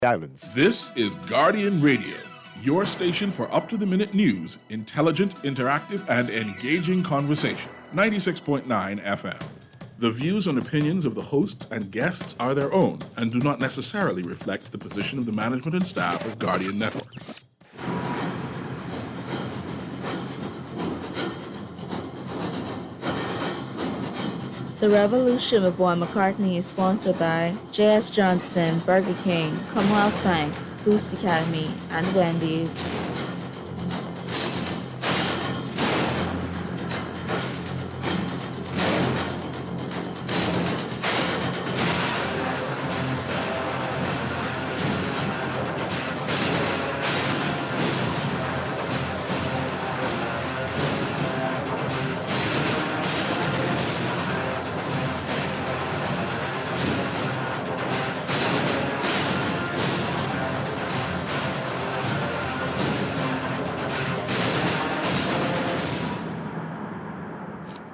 Islands. This is Guardian Radio, your station for up-to-the-minute news, intelligent, interactive, and engaging conversation. 96.9 FM. The views and opinions of the hosts and guests are their own and do not necessarily reflect the position of the management and staff of Guardian Network. The Revolution with Juan McCartney is sponsored by J.S. Johnson, Burger King, Commonwealth Bank, Boost Academy, and Wendy's.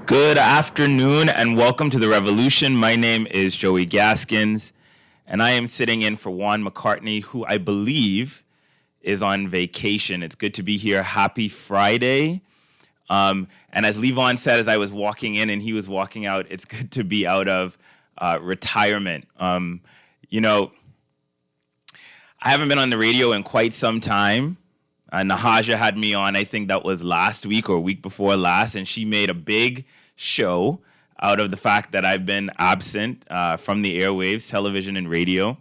Good afternoon and welcome to The Revolution. My name is Joey Gaskins and I am sitting in for Juan McCartney, who I believe is on vacation. It's good to be here. Happy Friday. And as Levon said, as I was walking in and he was walking out, it's good to be out of retirement. I haven't been on the radio in quite some time. Nahaja had me on, I think that was last week or week before last, and she made a big show out of the fact that I've been absent from the airwaves, television and radio,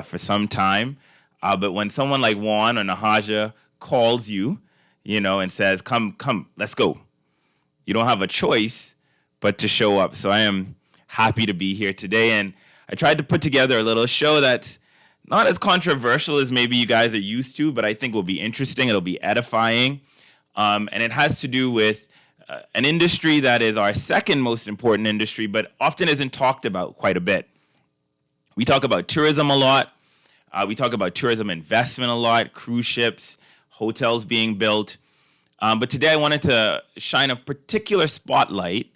for some time. But when someone like Juan or Nahaja calls you, and says, come, let's go, you don't have a choice but to show up. So I am happy to be here today. And I tried to put together a little show that's not as controversial as maybe you guys are used to, but I think will be interesting. It'll be edifying. And it has to do with an industry that is our second most important industry, but often isn't talked about quite a bit. We talk about tourism a lot. We talk about tourism investment a lot, cruise ships, hotels being built. But today I wanted to shine a particular spotlight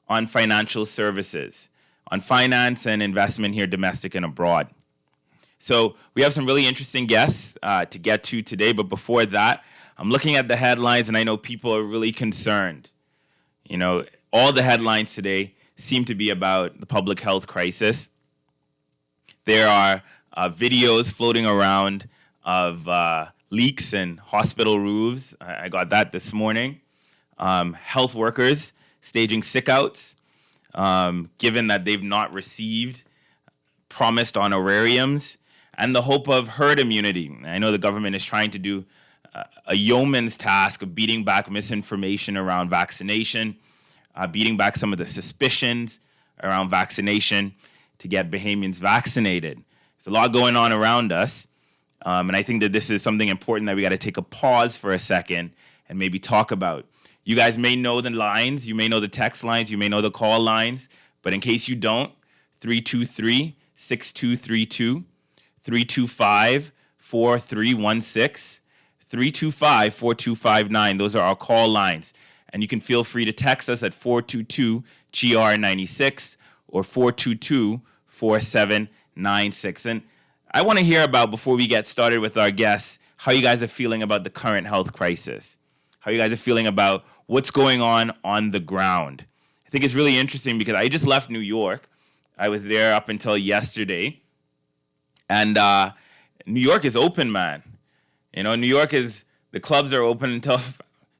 on financial services, on finance and investment here, domestic and abroad. So we have some really interesting guests to get to today. But before that, I'm looking at the headlines, and I know people are really concerned. All the headlines today seem to be about the public health crisis. There are videos floating around of leaks in hospital roofs. I got that this morning. Health workers staging sick-outs, given that they've not received promised honorariums, and the hope of herd immunity. I know the government is trying to do a yeoman's task of beating back misinformation around vaccination, beating back some of the suspicions around vaccination to get Bahamians vaccinated. There's a lot going on around us, and I think that this is something important that we got to take a pause for a second and maybe talk about. You guys may know the lines, you may know the text lines, you may know the call lines, but in case you don't, 323-6232. 325-4316, 325-4259. Those are our call lines. And you can feel free to text us at 422-GR96 or 422-4796. And I want to hear about, before we get started with our guests, how you guys are feeling about the current health crisis, how you guys are feeling about what's going on the ground. I think it's really interesting because I just left New York. I was there up until yesterday. And New York is open, man. New York the clubs are open until,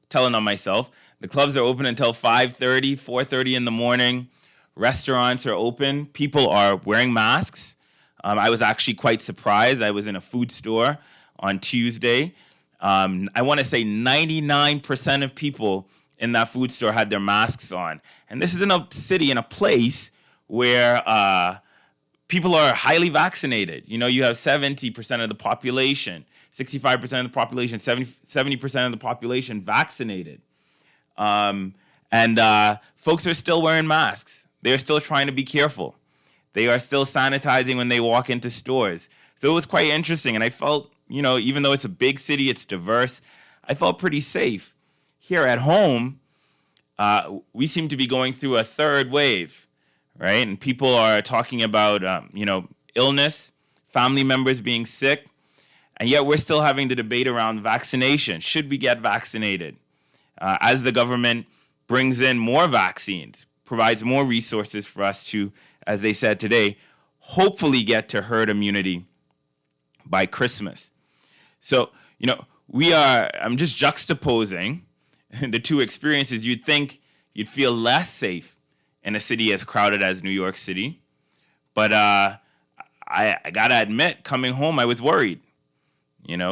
telling on myself, the clubs are open until 5:30, 4:30 in the morning. Restaurants are open. People are wearing masks. I was actually quite surprised. I was in a food store on Tuesday. I want to say 99% of people in that food store had their masks on. And this is in a city, in a place where people are highly vaccinated. You have 70% of the population, 65% of the population, 70% of the population vaccinated. And folks are still wearing masks. They're still trying to be careful. They are still sanitizing when they walk into stores. So it was quite interesting. And I felt, even though it's a big city, it's diverse, I felt pretty safe. Here at home, we seem to be going through a third wave. Right? And people are talking about, illness, family members being sick, and yet we're still having the debate around vaccination. Should we get vaccinated? As the government brings in more vaccines, provides more resources for us to, as they said today, hopefully get to herd immunity by Christmas. So, I'm just juxtaposing the two experiences. You'd think you'd feel less safe in a city as crowded as New York City. But I gotta admit, coming home, I was worried.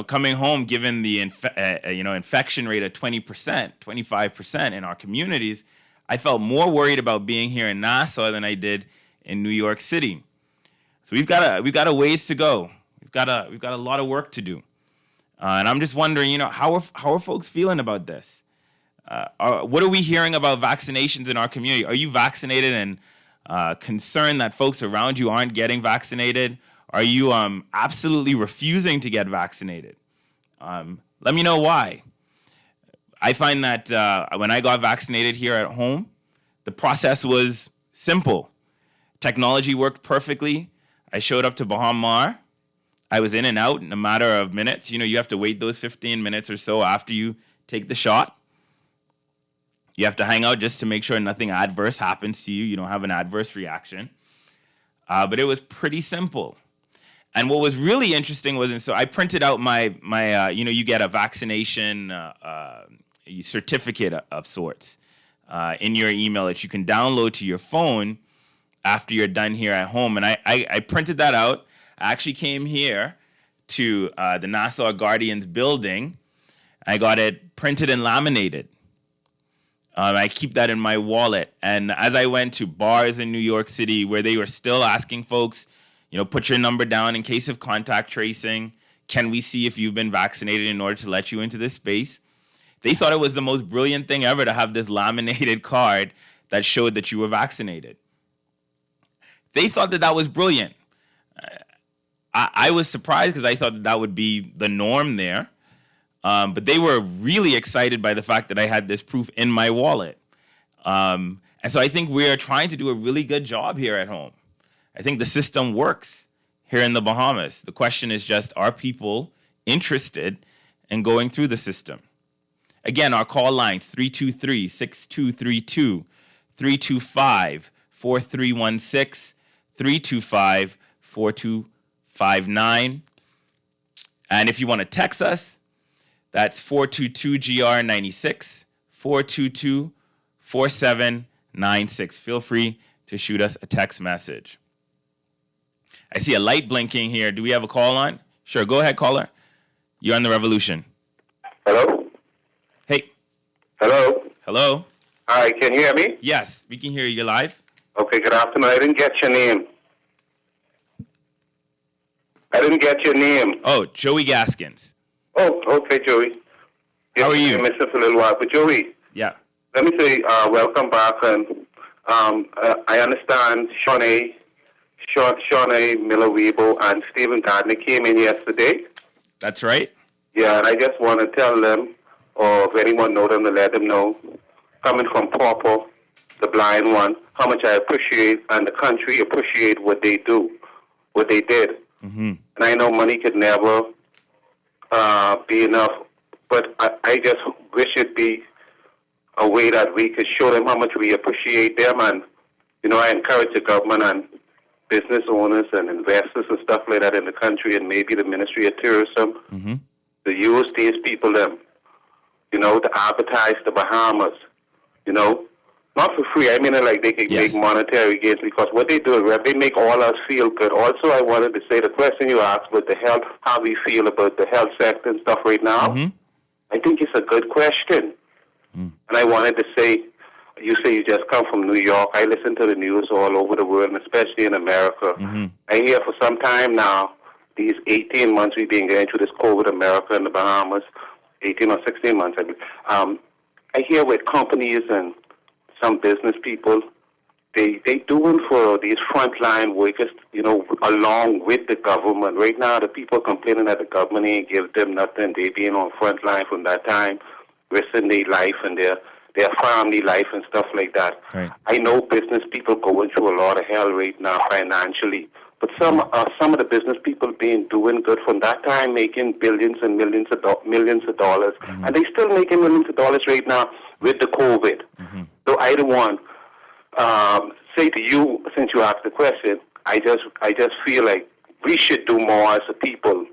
Coming home, given the infection rate of 20%, 25% in our communities, I felt more worried about being here in Nassau than I did in New York City. So we've got a ways to go. We've got a lot of work to do. And I'm just wondering, how are folks feeling about this? What are we hearing about vaccinations in our community? Are you vaccinated and concerned that folks around you aren't getting vaccinated? Are you absolutely refusing to get vaccinated? Let me know why. I find that when I got vaccinated here at home, the process was simple. Technology worked perfectly. I showed up to Bahamar. I was in and out in a matter of minutes. You have to wait those 15 minutes or so after you take the shot. You have to hang out just to make sure nothing adverse happens to you. You don't have an adverse reaction. But it was pretty simple. And what was really interesting was, so I printed out my you get a vaccination certificate of sorts in your email that you can download to your phone after you're done here at home. And I printed that out. I actually came here to the Nassau Guardians building. I got it printed and laminated. I keep that in my wallet. And as I went to bars in New York City where they were still asking folks, put your number down in case of contact tracing. Can we see if you've been vaccinated in order to let you into this space? They thought it was the most brilliant thing ever to have this laminated card that showed that you were vaccinated. They thought that was brilliant. I was surprised because I thought that would be the norm there. But they were really excited by the fact that I had this proof in my wallet. And so I think we are trying to do a really good job here at home. I think the system works here in the Bahamas. The question is just, are people interested in going through the system? Again, our call lines, 323-6232, 325-4316, 325-4259. And if you want to text us, that's 422-GR96, 422-4796. Feel free to shoot us a text message. I see a light blinking here. Do we have a call on? Sure, go ahead, caller. You're on The Revolution. Hello? Hey. Hello? Hello? Hi, can you hear me? Yes, we can hear you. You're live. Okay, good afternoon. I didn't get your name. Oh, Joey Gaskins. Oh, okay, Joey. Yes, how are you? I missed it for a little while. But, Joey, yeah. Let me say welcome back. And I understand Shawnee Miller-Weibo and Stephen Gardner came in yesterday. That's right. Yeah, and I just want to tell them, or if anyone knows them, to let them know, coming from Pauper, the blind one, how much I appreciate and the country appreciate what they do, what they did. Mm-hmm. And I know money could never be enough, but I just wish it'd be a way that we could show them how much we appreciate them. And, I encourage the government and business owners and investors and stuff like that in the country, and maybe the Ministry of Tourism, mm-hmm. to use these people, to advertise the Bahamas, not for free. I mean, like they can make monetary gains, because what they do, they make all us feel good. Also, I wanted to say the question you asked about the health, how we feel about the health sector and stuff right now, mm-hmm. I think it's a good question. And I wanted to say, you say you just come from New York. I listen to the news all over the world, and especially in America. Mm-hmm. I hear for some time now, these 18 months we've been going through this COVID America in the Bahamas, 18 or 16 months, I believe. I hear with companies and some business people, they doing for these frontline workers, along with the government. Right now, the people complaining that the government ain't give them nothing. They being on frontline from that time, risking their life and their family life and stuff like that. Right. I know business people going through a lot of hell right now financially, But some of the business people been doing good from that time, making billions and millions of dollars, and they still making millions of dollars right now with the COVID. So I don't want say to you, since you asked the question, I just feel like we should do more as a people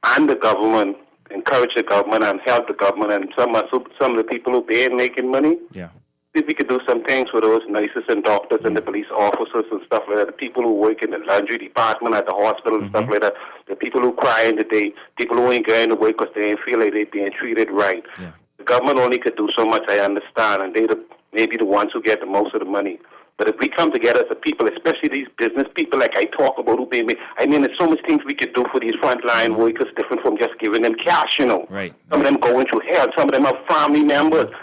and the government, encourage the government and help the government and some of the people who been making money. Yeah. If we could do some things for those nurses and doctors and the police officers and stuff like that, the people who work in the laundry department at the hospital and stuff like that, the people who cry in the day, people who ain't going to work because they ain't feel like they're being treated right. Yeah. The government only could do so much, I understand, and they maybe the ones who get the most of the money. But if we come together as a people, especially these business people like I talk about who pay me, I mean, there's so much things we could do for these frontline workers, different from just giving them cash, you know. Right. Some of them going through hell. Some of them have family members.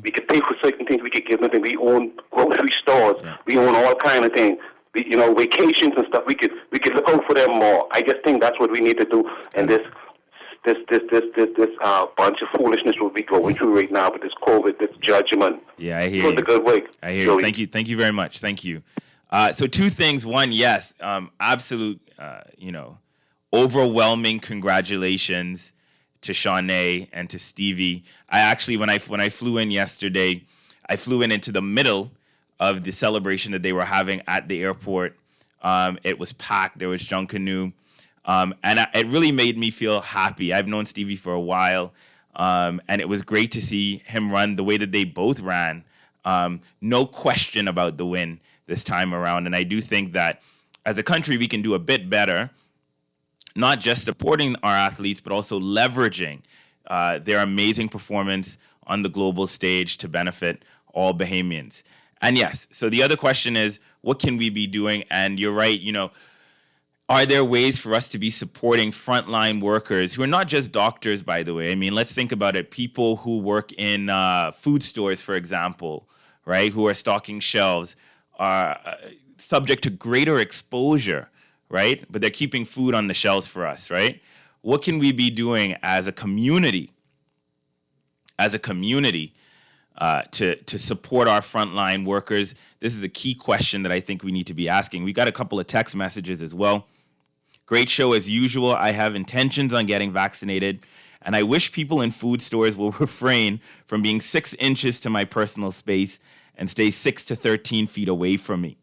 We could pay for certain things. We could give them. We own grocery stores. Yeah. We own all kind of things. We, vacations and stuff. We could look out for them more. I just think that's what we need to do. And this bunch of foolishness will be going through right now with this COVID, this judgment. Yeah, I hear you. you. The good way. I hear Joey. you. Thank you very much. Thank you. So two things. One, yes, absolute, overwhelming congratulations to Shawnee and to Stevie. I actually, when I flew in yesterday, I flew into the middle of the celebration that they were having at the airport. It was packed. There was Junkanoo. It really made me feel happy. I've known Stevie for a while, and it was great to see him run the way that they both ran. No question about the win this time around. And I do think that as a country, we can do a bit better, not just supporting our athletes, but also leveraging their amazing performance on the global stage to benefit all Bahamians. And yes, so the other question is, what can we be doing? And you're right, are there ways for us to be supporting frontline workers who are not just doctors, by the way? I mean, let's think about it. People who work in food stores, for example, right, who are stocking shelves, are subject to greater exposure, right? But they're keeping food on the shelves for us, right? What can we be doing as a community, to support our frontline workers? This is a key question that I think we need to be asking. We got a couple of text messages as well. Great show as usual. I have intentions on getting vaccinated, and I wish people in food stores will refrain from being 6 inches to my personal space and stay 6 to 13 feet away from me.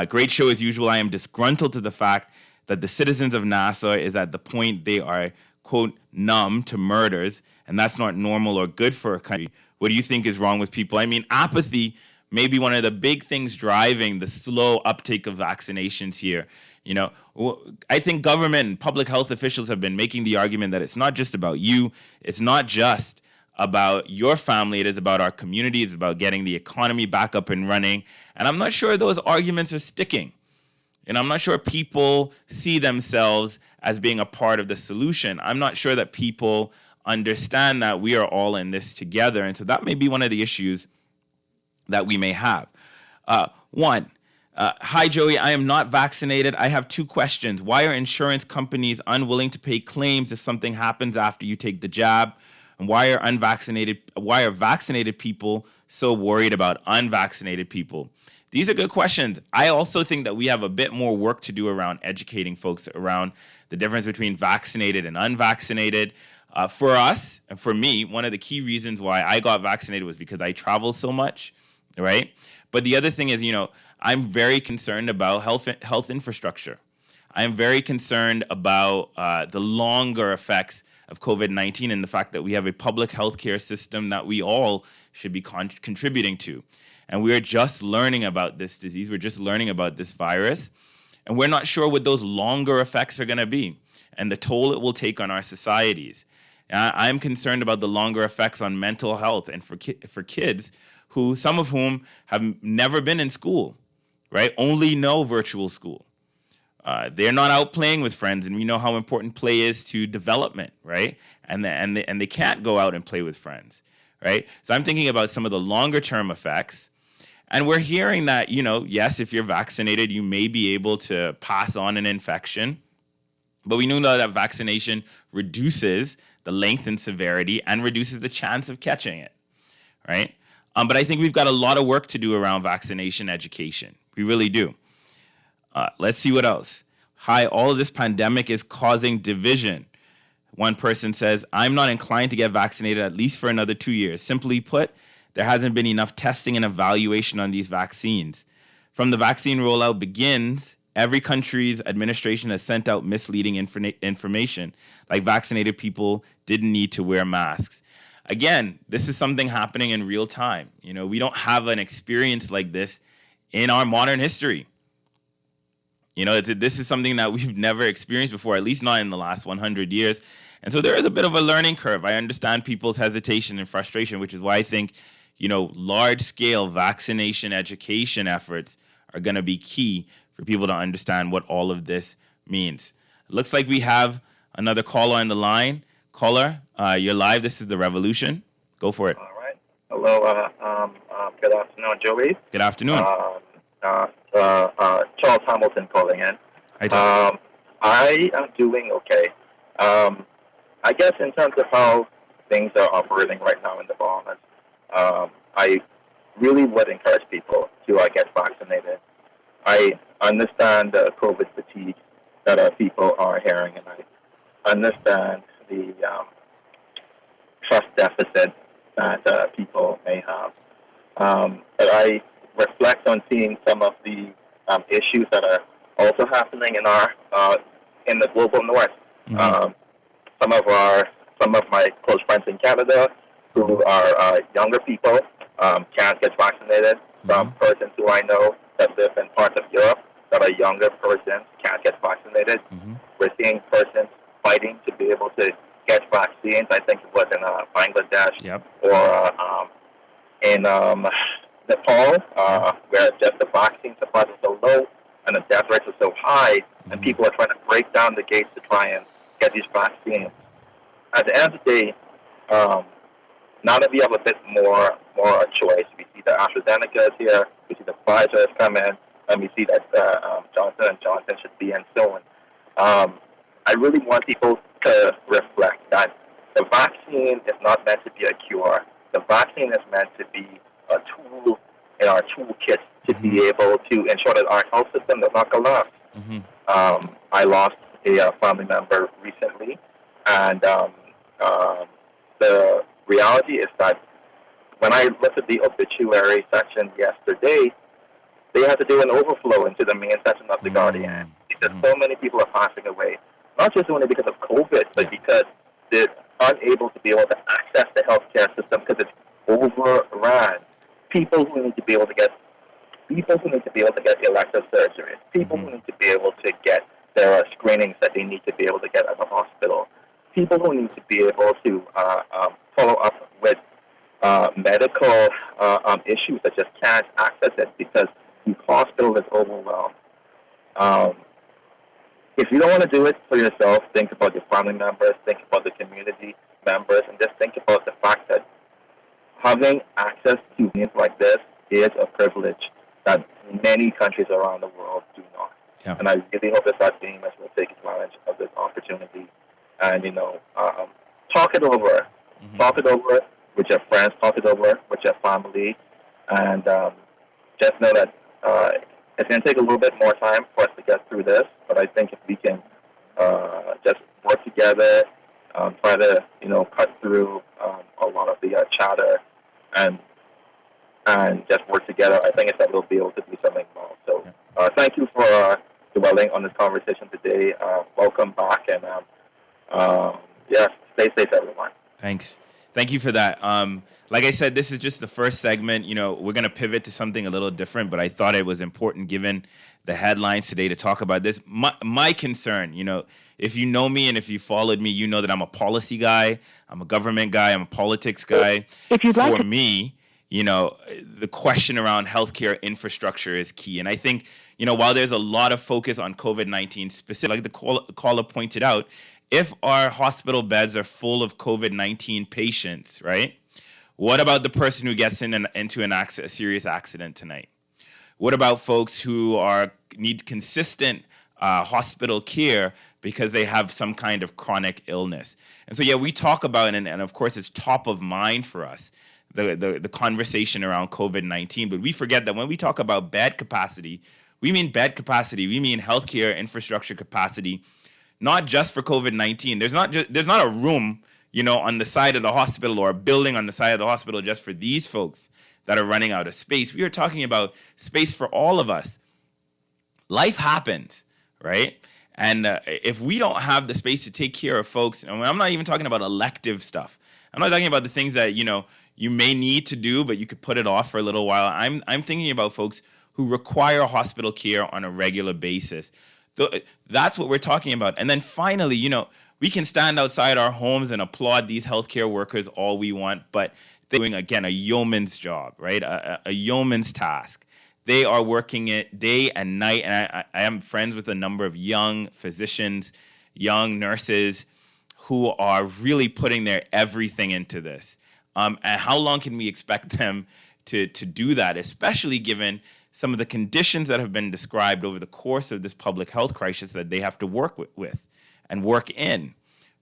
Great show as usual. I am disgruntled to the fact that the citizens of Nassau is at the point they are, quote, numb to murders, and that's not normal or good for a country. What do you think is wrong with people? I mean, apathy may be one of the big things driving the slow uptake of vaccinations here. I think government and public health officials have been making the argument that it's not just about you. It's not just about your family. It is about our community. It's about getting the economy back up and running. And I'm not sure those arguments are sticking. And I'm not sure people see themselves as being a part of the solution. I'm not sure that people understand that we are all in this together. And so that may be one of the issues that we may have. One, hi, Joey. I am not vaccinated. I have 2 questions. Why are insurance companies unwilling to pay claims if something happens after you take the jab? And why are vaccinated people so worried about unvaccinated people? These are good questions. I also think that we have a bit more work to do around educating folks around the difference between vaccinated and unvaccinated. For us, and for me, one of the key reasons why I got vaccinated was because I travel so much, right? But the other thing is, I'm very concerned about health infrastructure. I'm very concerned about the longer effects of COVID-19 and the fact that we have a public healthcare system that we all should be contributing to. And we are just learning about this disease. We're just learning about this virus. And we're not sure what those longer effects are going to be and the toll it will take on our societies. I'm concerned about the longer effects on mental health and for kids who, some of whom have never been in school, right? Only know virtual school. They're not out playing with friends, and we know how important play is to development, right? And they can't go out and play with friends, right? So I'm thinking about some of the longer term effects. And we're hearing that, yes, if you're vaccinated, you may be able to pass on an infection. But we know that vaccination reduces the length and severity and reduces the chance of catching it, right? But I think we've got a lot of work to do around vaccination education. We really do. Let's see what else. Hi, all of this pandemic is causing division. One person says, I'm not inclined to get vaccinated at least for another 2 years. Simply put, there hasn't been enough testing and evaluation on these vaccines. From the vaccine rollout begins, every country's administration has sent out misleading information, like vaccinated people didn't need to wear masks. Again, this is something happening in real time. We don't have an experience like this in our modern history. This is something that we've never experienced before, at least not in the last 100 years. And so there is a bit of a learning curve. I understand people's hesitation and frustration, which is why I think, large-scale vaccination education efforts are going to be key for people to understand what all of this means. It looks like we have another caller on the line. Caller, you're live. This is The Revolution. Go for it. All right. Hello. Good afternoon, Joey. Good afternoon. Charles Hamilton calling in. Hi, Tom. I am doing okay. I guess in terms of how things are operating right now in the Bahamas, I really would encourage people to get vaccinated. I understand the COVID fatigue that people are hearing, and I understand the trust deficit that people may have. But I reflect on seeing some of the issues that are also happening in the global north. Mm-hmm. Some of my close friends in Canada who are younger people can't get vaccinated. Some persons who I know that live in parts of Europe that are younger persons can't get vaccinated. Mm-hmm. We're seeing persons fighting to be able to get vaccines. I think it was in Bangladesh or in Nepal, where just the vaccine supplies are so low and the death rates are so high, and people are trying to break down the gates to try and get these vaccines. At the end of the day, now that we have a bit more choice, we see that AstraZeneca is here, we see the Pfizer has come in, and we see that Johnson & Johnson should be in soon. I really want people to reflect that the vaccine is not meant to be a cure. The vaccine is meant to be a tool in our toolkit to be able to ensure that our health system does not collapse. I lost a family member recently, and the reality is that when I looked at the obituary section yesterday, they had to do an overflow into the main section of the Guardian because so many people are passing away, not just only because of COVID, but because they're unable to be able to access the healthcare system because it's overrun. People who need to be able to get elective surgeries, people who need to be able to get their screenings that they need to be able to get at the hospital, people who need to be able to follow up with medical issues that just can't access it because the hospital is overwhelmed. If you don't want to do it for yourself, think about your family members, think about the community members, and just think about the fact that having access to things like this is a privilege that many countries around the world do not. Yeah. And I really hope that Bemis will take advantage of this opportunity and, talk it over. Talk it over with your friends, talk it over with your family, and just know that it's going to take a little bit more time for us to get through this, but I think if we can just work together, try to, cut through a lot of the chatter and just work together, I think that we'll be able to do something more. So thank you for dwelling on this conversation today. Welcome back, and stay safe, everyone. Thanks. Thank you for that. Like I said, this is just the first segment. We're going to pivot to something a little different, but I thought it was important given the headlines today to talk about this. My concern, if you know me and if you followed me, you know that I'm a policy guy, I'm a government guy, I'm a politics guy. For me, the question around healthcare infrastructure is key. And I think, while there's a lot of focus on COVID-19 specific, like the caller pointed out, if our hospital beds are full of COVID-19 patients, right? What about the person who gets into a serious accident tonight? What about folks who need consistent hospital care because they have some kind of chronic illness? And so, we talk about it, and of course, it's top of mind for us, the conversation around COVID-19. But we forget that when we talk about bed capacity, We mean bed capacity. We mean healthcare infrastructure capacity, not just for COVID-19. There's not a room, on the side of the hospital or a building on the side of the hospital just for these folks that are running out of space. We are talking about space for all of us. Life happens, right? And if we don't have the space to take care of folks, and I'm not even talking about elective stuff. I'm not talking about the things that, you may need to do, but you could put it off for a little while. I'm thinking about folks who require hospital care on a regular basis. That's what we're talking about. And then finally, we can stand outside our homes and applaud these healthcare workers all we want, but they're doing, again, a yeoman's job, right? A yeoman's task. They are working it day and night, and I am friends with a number of young physicians, young nurses who are really putting their everything into this. And how long can we expect them to do that, especially given some of the conditions that have been described over the course of this public health crisis that they have to work with and work in,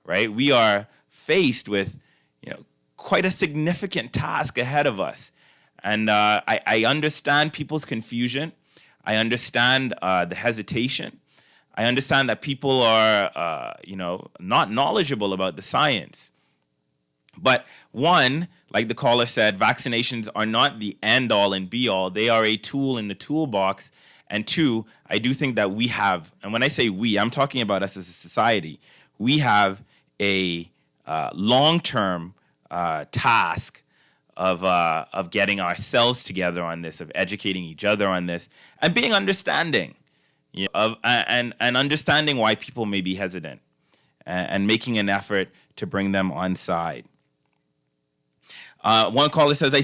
right? We are faced with, quite a significant task ahead of us. And I understand people's confusion. I understand the hesitation. I understand that people are, not knowledgeable about the science. But one, like the caller said, vaccinations are not the end-all and be-all. They are a tool in the toolbox. And two, I do think that we have, and when I say we, I'm talking about us as a society, we have a long-term task of getting ourselves together on this, of educating each other on this, and being understanding, and understanding why people may be hesitant, and making an effort to bring them on side. One caller says,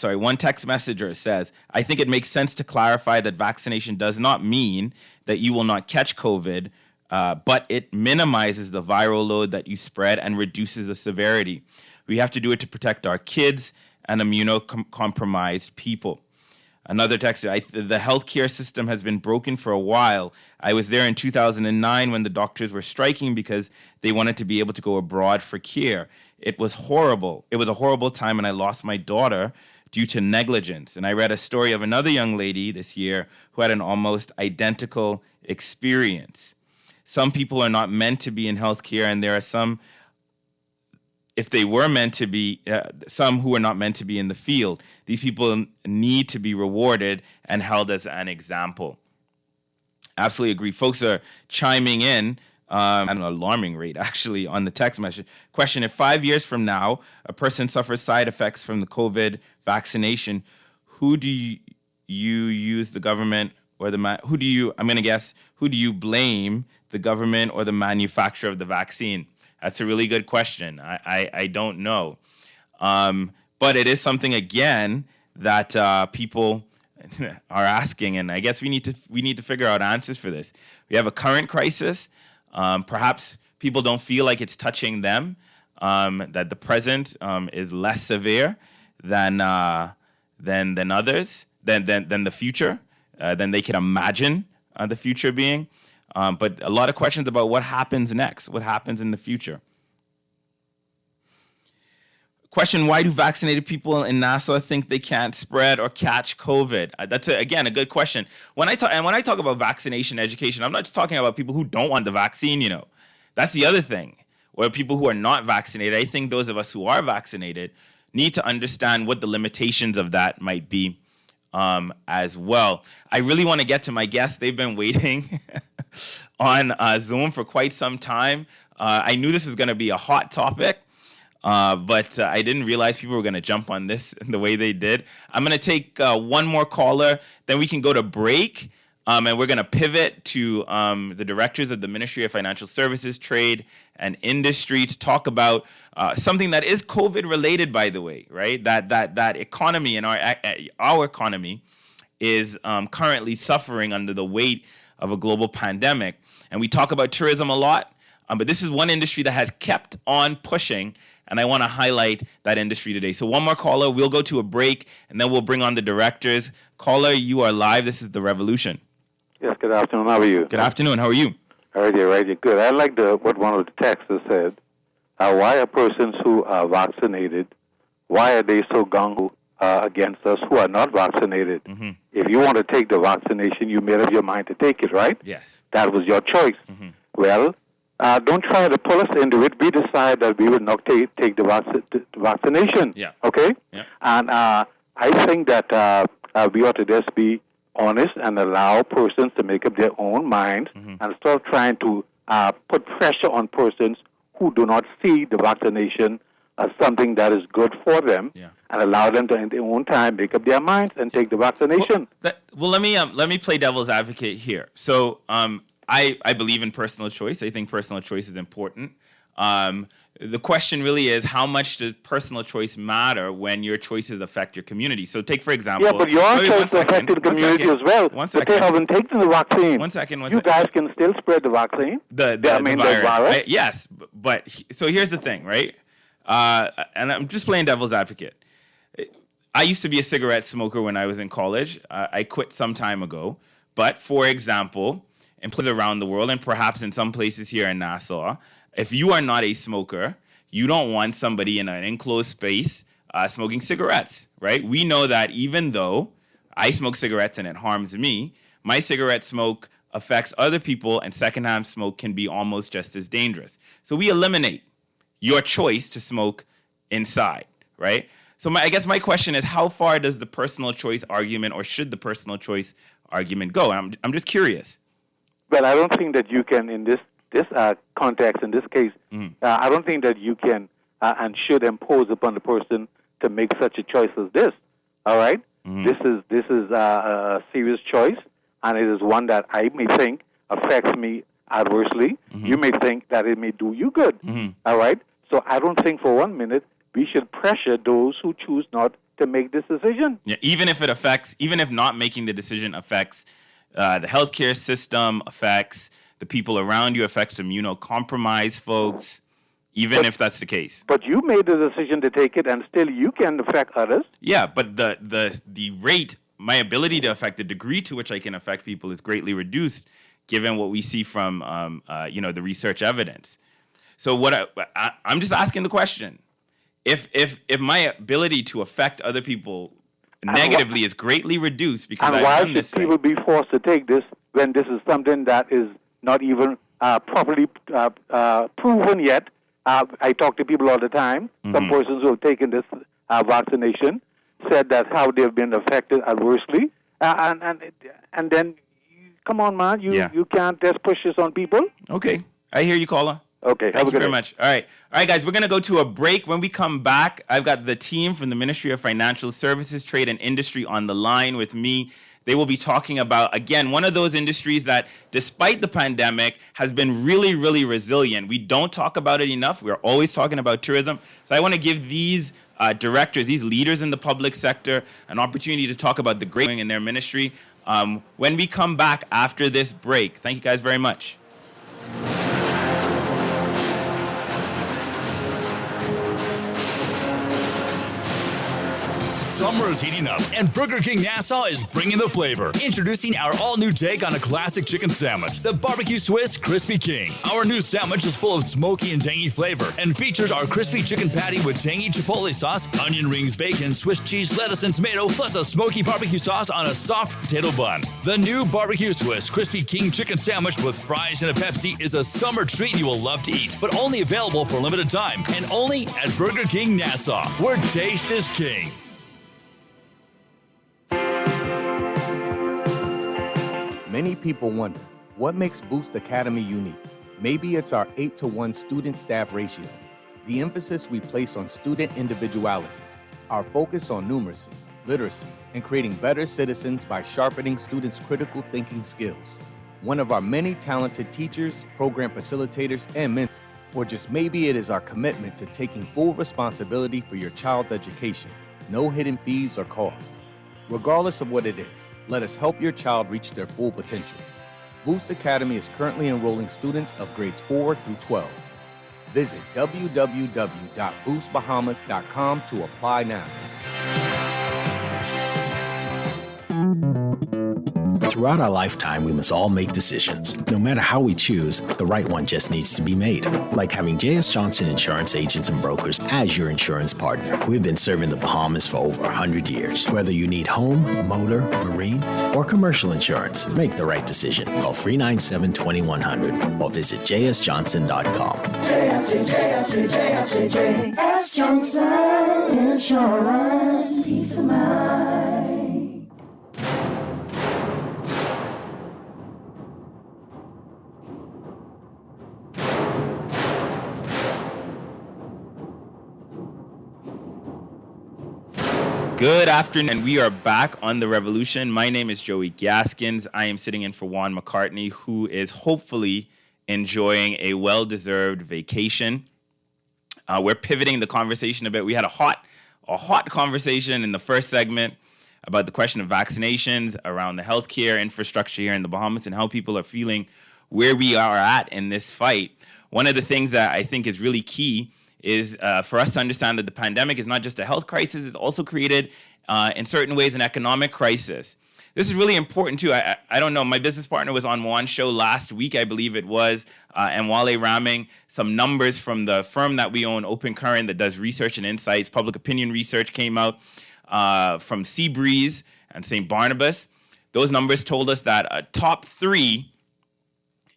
one text messenger says, I think it makes sense to clarify that vaccination does not mean that you will not catch COVID, but it minimizes the viral load that you spread and reduces the severity. We have to do it to protect our kids and immunocompromised people. Another text, the healthcare system has been broken for a while. I was there in 2009 when the doctors were striking because they wanted to be able to go abroad for care. It was horrible. It was a horrible time, and I lost my daughter due to negligence. And I read a story of another young lady this year who had an almost identical experience. Some people are not meant to be in healthcare, and there are some, if they were meant to be, some who are not meant to be in the field. These people need to be rewarded and held as an example. Absolutely agree. Folks are chiming in at an alarming rate, actually, on the text message. Question, if 5 years from now, a person suffers side effects from the COVID vaccination, who do you use, the government or who do you blame, the government or the manufacturer of the vaccine? That's a really good question. I don't know. But it is something, again, that people are asking, and I guess we need to figure out answers for this. We have a current crisis. Perhaps people don't feel like it's touching them, that the present is less severe than others, than the future, than they can imagine the future being. But a lot of questions about what happens next, what happens in the future. Question, why do vaccinated people in Nassau think they can't spread or catch COVID? That's, again, a good question. When I talk about vaccination education, I'm not just talking about people who don't want the vaccine, That's the other thing. Or people who are not vaccinated. I think those of us who are vaccinated need to understand what the limitations of that might be as well. I really want to get to my guests. They've been waiting on Zoom for quite some time. I knew this was going to be a hot topic. But I didn't realize people were going to jump on this the way they did. I'm going to take one more caller, then we can go to break, and we're going to pivot to the directors of the Ministry of Financial Services, Trade, and Industry to talk about something that is COVID-related, by the way, right? That economy and our economy is currently suffering under the weight of a global pandemic. And we talk about tourism a lot, but this is one industry that has kept on pushing, and I want to highlight that industry today. So one more caller, we'll go to a break, and then we'll bring on the directors. Caller, you are live. This is The Revolution. Yes, good afternoon. How are you? Good afternoon. How are you? Right here. Good. I like what one of the texters said. Why are persons who are vaccinated, why are they so gung-ho against us who are not vaccinated. Mm-hmm. If you want to take the vaccination, you made up your mind to take it, right? Yes. That was your choice. Mm-hmm. Well, don't try to pull us into it. We decide that we will not take the vaccination. Yeah. Okay? Yeah. And I think that we ought to just be honest and allow persons to make up their own minds and stop trying to put pressure on persons who do not see the vaccination as something that is good for them, and allow them to, in their own time, make up their minds and take the vaccination. Well, let me play devil's advocate here. So I believe in personal choice. I think personal choice is important. The question really is, how much does personal choice matter when your choices affect your community? So take, for example... Yeah, but your choice affected the community as well. But they haven't taken the vaccine. One second. You guys can still spread the vaccine. The virus. Yes, but so here's the thing, right? And I'm just playing devil's advocate. I used to be a cigarette smoker when I was in college. I quit some time ago. But, for example, in places around the world, and perhaps in some places here in Nassau, if you are not a smoker, you don't want somebody in an enclosed space smoking cigarettes, right? We know that even though I smoke cigarettes and it harms me, my cigarette smoke affects other people, and secondhand smoke can be almost just as dangerous. So we eliminate your choice to smoke inside, right? So I guess my question is, how far does the personal choice argument, or should the personal choice argument go? And I'm just curious. Well, I don't think that you can, in this context, in this case, I don't think that you can and should impose upon the person to make such a choice as this. All right? This is a serious choice, and it is one that I may think affects me adversely. You may think that it may do you good. All right? So I don't think for 1 minute we should pressure those who choose not to make this decision. Yeah, even if not making the decision affects the healthcare system, affects the people around you, affects immunocompromised folks, even if that's the case. But you made the decision to take it, and still you can affect others. Yeah, but the rate, my ability to affect, the degree to which I can affect people is greatly reduced, given what we see from the research evidence. So I'm just asking the question: if my ability to affect other people negatively is greatly reduced because I've done this thing. And why should people be forced to take this when this is something that is not even properly proven yet? I talk to people all the time. Some persons who have taken this vaccination said that how they've been affected adversely, and then come on, man, you can't just push this on people. Okay, I hear you, caller. Okay, thank you very much. All right, guys, we're going to go to a break. When we come back, I've got the team from the Ministry of Financial Services, Trade and Industry on the line with me. They will be talking about, again, one of those industries that, despite the pandemic, has been really, really resilient. We don't talk about it enough. We're always talking about tourism. So I want to give these directors, these leaders in the public sector, an opportunity to talk about the great thing in their ministry when we come back after this break. Thank you guys very much. Summer is heating up, and Burger King Nassau is bringing the flavor. Introducing our all-new take on a classic chicken sandwich, the Barbecue Swiss Crispy King. Our new sandwich is full of smoky and tangy flavor and features our crispy chicken patty with tangy chipotle sauce, onion rings, bacon, Swiss cheese, lettuce, and tomato, plus a smoky barbecue sauce on a soft potato bun. The new Barbecue Swiss Crispy King chicken sandwich with fries and a Pepsi is a summer treat you will love to eat, but only available for a limited time and only at Burger King Nassau, where taste is king. Many people wonder, what makes Boost Academy unique? Maybe it's our 8-to-1 student-staff ratio, the emphasis we place on student individuality, our focus on numeracy, literacy, and creating better citizens by sharpening students' critical thinking skills. One of our many talented teachers, program facilitators, and mentors, or just maybe it is our commitment to taking full responsibility for your child's education, no hidden fees or costs. Regardless of what it is, let us help your child reach their full potential. Boost Academy is currently enrolling students of grades 4 through 12. Visit www.boostbahamas.com to apply now. Throughout our lifetime, we must all make decisions. No matter how we choose, the right one just needs to be made. Like having J.S. Johnson Insurance Agents and Brokers as your insurance partner. We've been serving the Bahamas for over 100 years. Whether you need home, motor, marine, or commercial insurance, make the right decision. Call 397-2100 or visit jsjohnson.com. JS Johnson Insurance. Peace of mind. Good afternoon, and we are back on The Revolution. My name is Joey Gaskins. I am sitting in for Juan McCartney, who is hopefully enjoying a well-deserved vacation. We're pivoting the conversation a bit. We had a hot conversation in the first segment about the question of vaccinations, around the healthcare infrastructure here in the Bahamas, and how people are feeling where we are at in this fight. One of the things that I think is really key is for us to understand that the pandemic is not just a health crisis, it's also created, in certain ways, an economic crisis. This is really important, too. I don't know. My business partner was on Juan's show last week, I believe it was, and Wale ramming some numbers from the firm that we own, Open Current, that does research and insights. Public opinion research came out from Seabreeze and St. Barnabas. Those numbers told us that top 3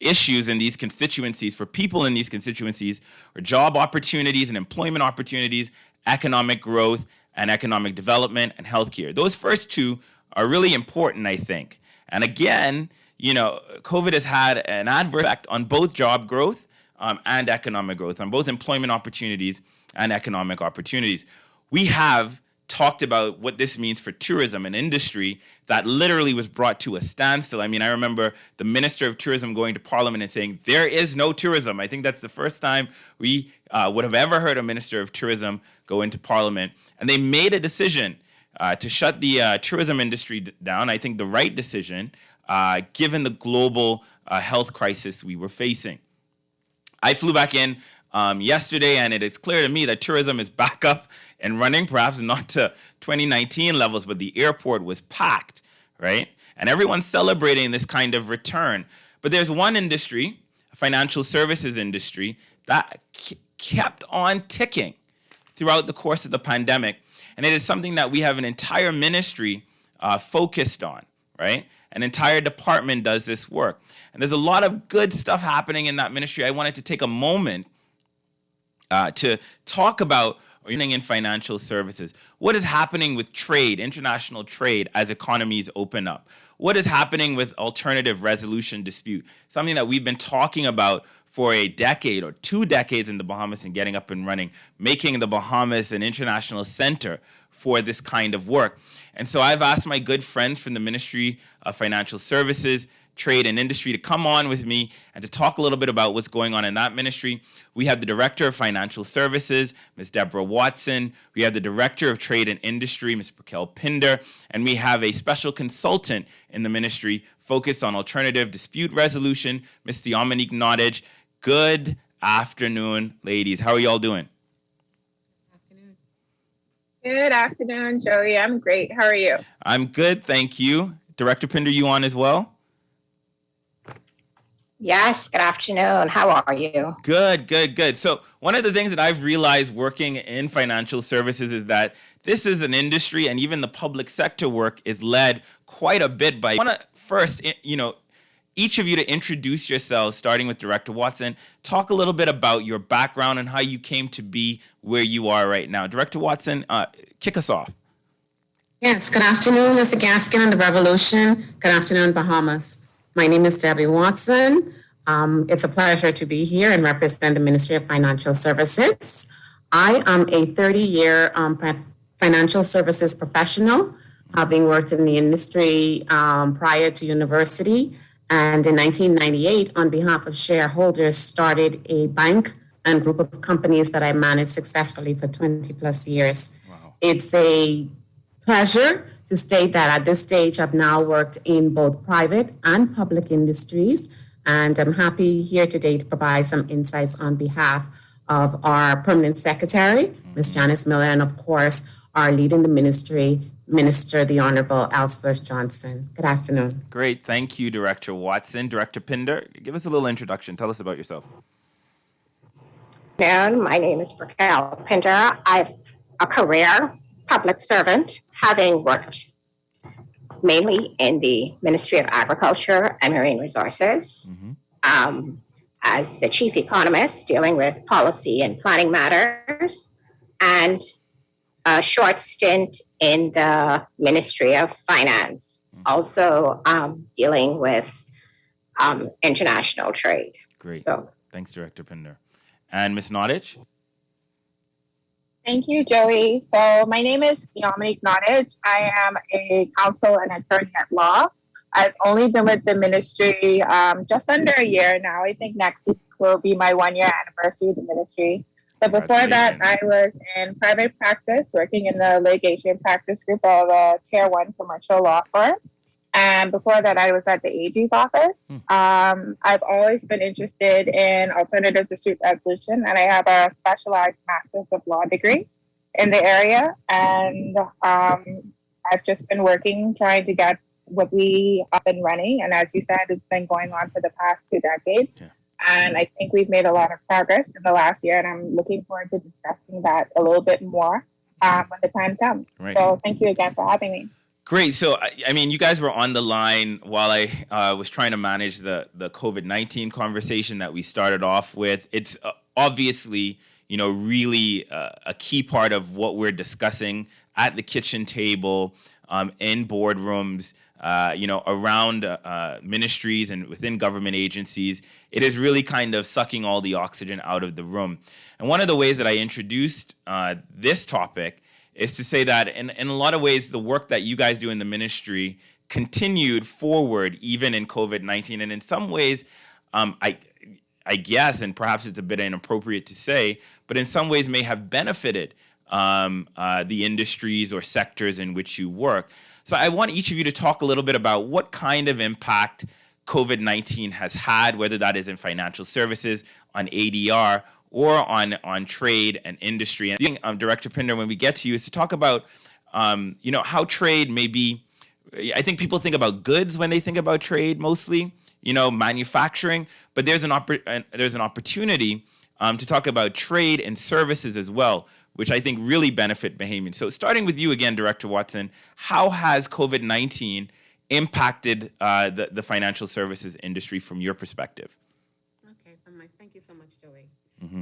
issues in these constituencies, for people in these constituencies, are job opportunities and employment opportunities, economic growth and economic development, and healthcare. Those first 2 are really important, I think. And again, COVID has had an adverse effect on both job growth and economic growth, on both employment opportunities and economic opportunities. We have talked about what this means for tourism, an industry that literally was brought to a standstill. I mean, I remember the Minister of Tourism going to Parliament and saying, there is no tourism. I think that's the first time we would have ever heard a Minister of Tourism go into Parliament. And they made a decision to shut the tourism industry down. I think the right decision, given the global health crisis we were facing. I flew back in yesterday, and it is clear to me that tourism is back up and running, perhaps not to 2019 levels, but the airport was packed, right? And everyone's celebrating this kind of return. But there's one industry, a financial services industry, that kept on ticking throughout the course of the pandemic. And it is something that we have an entire ministry focused on, right? An entire department does this work. And there's a lot of good stuff happening in that ministry. I wanted to take a moment to talk about in financial services. What is happening with trade, international trade, as economies open up? What is happening with alternative resolution dispute? Something that we've been talking about for a decade or 2 decades in the Bahamas and getting up and running, making the Bahamas an international center for this kind of work. And so I've asked my good friends from the Ministry of Financial Services, Trade and Industry to come on with me and to talk a little bit about what's going on in that ministry. We have the Director of Financial Services, Ms. Deborah Watson. We have the Director of Trade and Industry, Ms. Raquel Pinder. And we have a special consultant in the ministry focused on alternative dispute resolution, Ms. Theomonique Nottage. Good afternoon, ladies. How are y'all doing? Good afternoon, Joey. I'm great. How are you? I'm good, thank you. Director Pinder, you on as well? Yes, good afternoon. How are you? Good. So one of the things that I've realized working in financial services is that this is an industry, and even the public sector work is led quite a bit by, I want to first, each of you to introduce yourselves, starting with Director Watson. Talk a little bit about your background and how you came to be where you are right now. Director Watson, kick us off. Yes, good afternoon, Mr. Gaskin and the Revolution. Good afternoon, Bahamas. My name is Debbie Watson. It's a pleasure to be here and represent the Ministry of Financial Services. I am a 30-year financial services professional, having worked in the industry prior to university. And in 1998, on behalf of shareholders, started a bank and group of companies that I managed successfully for 20 plus years. Wow. It's a pleasure to state that at this stage, I've now worked in both private and public industries, and I'm happy here today to provide some insights on behalf of our permanent secretary, Ms. Janice Miller, and of course, our lead in the ministry, Minister, the Honorable Ellsworth Johnson. Good afternoon. Great. Thank you, Director Watson. Director Pinder, give us a little introduction. Tell us about yourself. My name is Raquel Pinder. I've a career public servant, having worked mainly in the Ministry of Agriculture and Marine Resources, as the chief economist dealing with policy and planning matters, and a short stint in the Ministry of Finance, also dealing with international trade. Great. So, thanks, Director Pinder. And Ms. Nottage? Thank you, Joey. So my name is Dominique Nottage. I am a counsel and attorney at law. I've only been with the ministry just under a year now. I think next week will be my 1-year anniversary of the ministry. But before that, I was in private practice, working in the litigation practice group of a Tier 1 commercial law firm. And before that, I was at the AG's office. I've always been interested in alternative dispute resolution, and I have a specialized Master's of Law degree in the area. And I've just been working, trying to get what we up and running. And as you said, it's been going on for the past 2 decades. Yeah. And I think we've made a lot of progress in the last year, and I'm looking forward to discussing that a little bit more when the time comes. Right. So thank you again for having me. Great. So, I mean, you guys were on the line while I was trying to manage the COVID-19 conversation that we started off with. It's obviously, really a key part of what we're discussing at the kitchen table, in boardrooms, around ministries and within government agencies. It is really kind of sucking all the oxygen out of the room. And one of the ways that I introduced this topic is to say that in a lot of ways, the work that you guys do in the ministry continued forward even in COVID-19. And in some ways, I guess, and perhaps it's a bit inappropriate to say, but in some ways may have benefited the industries or sectors in which you work. So I want each of you to talk a little bit about what kind of impact COVID-19 has had, whether that is in financial services, on ADR, or on trade and industry. And the thing, Director Pinder, when we get to you, is to talk about, how trade may be. I think people think about goods when they think about trade, mostly, manufacturing. But there's an opportunity to talk about trade and services as well, which I think really benefit Bahamians. So starting with you again, Director Watson, how has COVID-19 impacted the financial services industry from your perspective? Okay, thank you so much, Joey.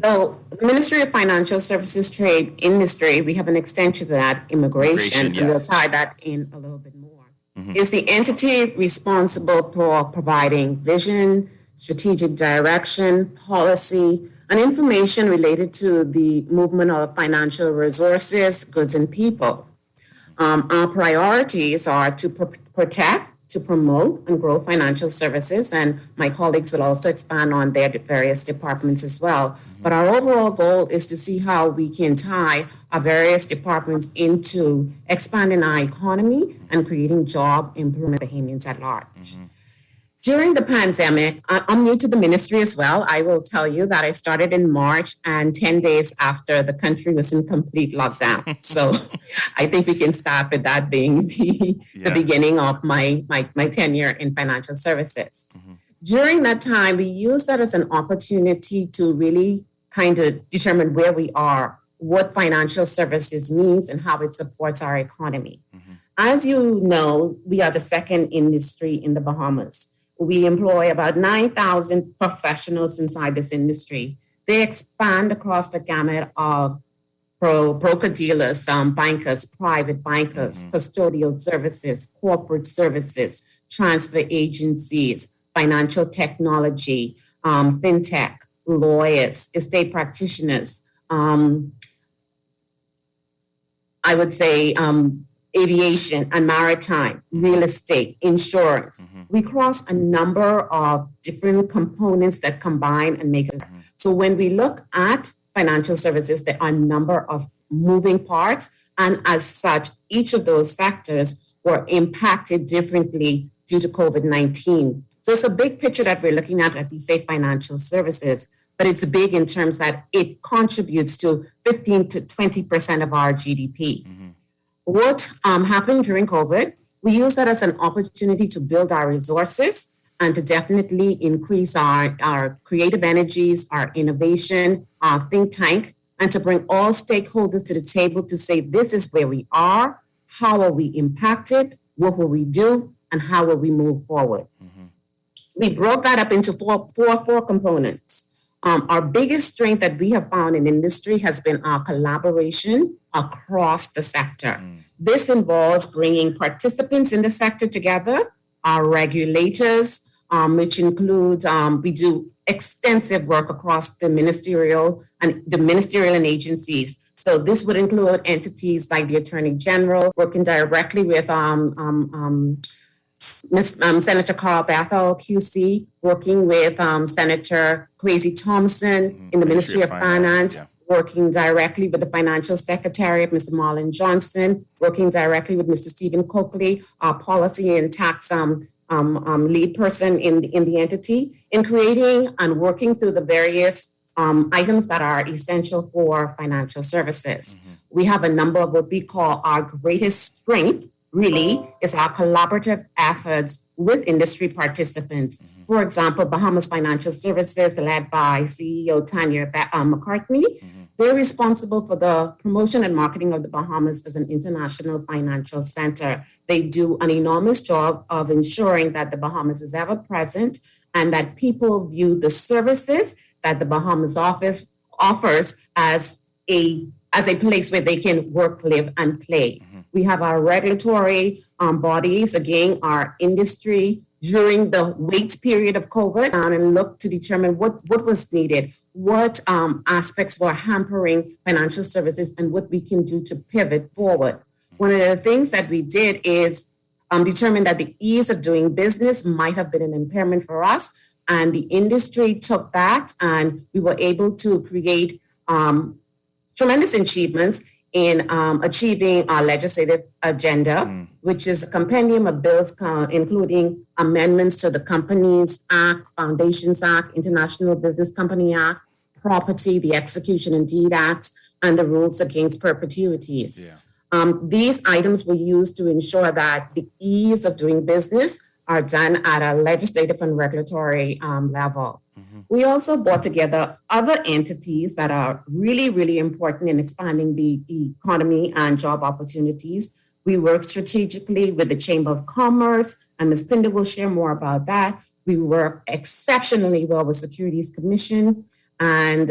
So the Ministry of Financial Services Trade Industry, we have an extension to that, immigration, and we'll tie that in a little bit more, is the entity responsible for providing vision, strategic direction, policy, and information related to the movement of financial resources, goods, and people. Our priorities are to protect, to promote and grow financial services, and my colleagues will also expand on their various departments as well. But our overall goal is to see how we can tie our various departments into expanding our economy and creating job employment for Bahamians at large. During the pandemic, I'm new to the ministry as well. I will tell you that I started in March and 10 days after the country was in complete lockdown. So I think we can start with that being the beginning of my tenure in financial services. During that time, we used that as an opportunity to really kind of determine where we are, what financial services means, and how it supports our economy. As you know, we are the second industry in the Bahamas. We employ about 9,000 professionals inside this industry. They expand across the gamut of broker-dealers, bankers, private bankers, custodial services, corporate services, transfer agencies, financial technology, fintech, lawyers, estate practitioners, I would say aviation and maritime, real estate, insurance. We cross a number of different components that combine and make us. So when we look at financial services, there are a number of moving parts. And as such, each of those sectors were impacted differently due to COVID-19. So it's a big picture that we're looking at we say financial services, but it's big in terms that it contributes to 15 to 20% of our GDP. what happened during COVID, we use that as an opportunity to build our resources and to definitely increase our creative energies, our innovation, our think tank, and to bring all stakeholders to the table to say, this is where we are, how are we impacted, what will we do, and how will we move forward. We broke that up into four components. Our biggest strength that we have found in industry has been our collaboration across the sector. This involves bringing participants in the sector together, our regulators, which includes, we do extensive work across the ministerial and agencies. So this would include entities like the Attorney General, working directly with Senator Carl Bethel, QC, working with Senator Kwesi Thompson in the Ministry of Finance, working directly with the Financial Secretary, Mr. Marlon Johnson, working directly with Mr. Stephen Coakley, our policy and tax lead person in the entity, in creating and working through the various items that are essential for financial services. We have a number of what we call our greatest strength, really, is our collaborative efforts with industry participants. For example, Bahamas Financial Services, led by CEO Tanya McCartney, they're responsible for the promotion and marketing of the Bahamas as an international financial center. They do an enormous job of ensuring that the Bahamas is ever present and that people view the services that the Bahamas office offers as a place where they can work, live, and play. We have our regulatory bodies, again, our industry during the wait period of COVID, and look to determine what was needed, what aspects were hampering financial services, and what we can do to pivot forward. One of the things that we did is determine that the ease of doing business might have been an impairment for us, and the industry took that, and we were able to create tremendous achievements in achieving our legislative agenda, which is a compendium of bills including amendments to the Companies Act, Foundations Act, International Business Company Act, Property, the Execution and Deed Acts, and the Rules Against Perpetuities. These items were used to ensure that the ease of doing business are done at a legislative and regulatory level. We also brought together other entities that are really, really important in expanding the economy and job opportunities. We work strategically with the Chamber of Commerce, and Ms. Pinder will share more about that. We work exceptionally well with Securities Commission, and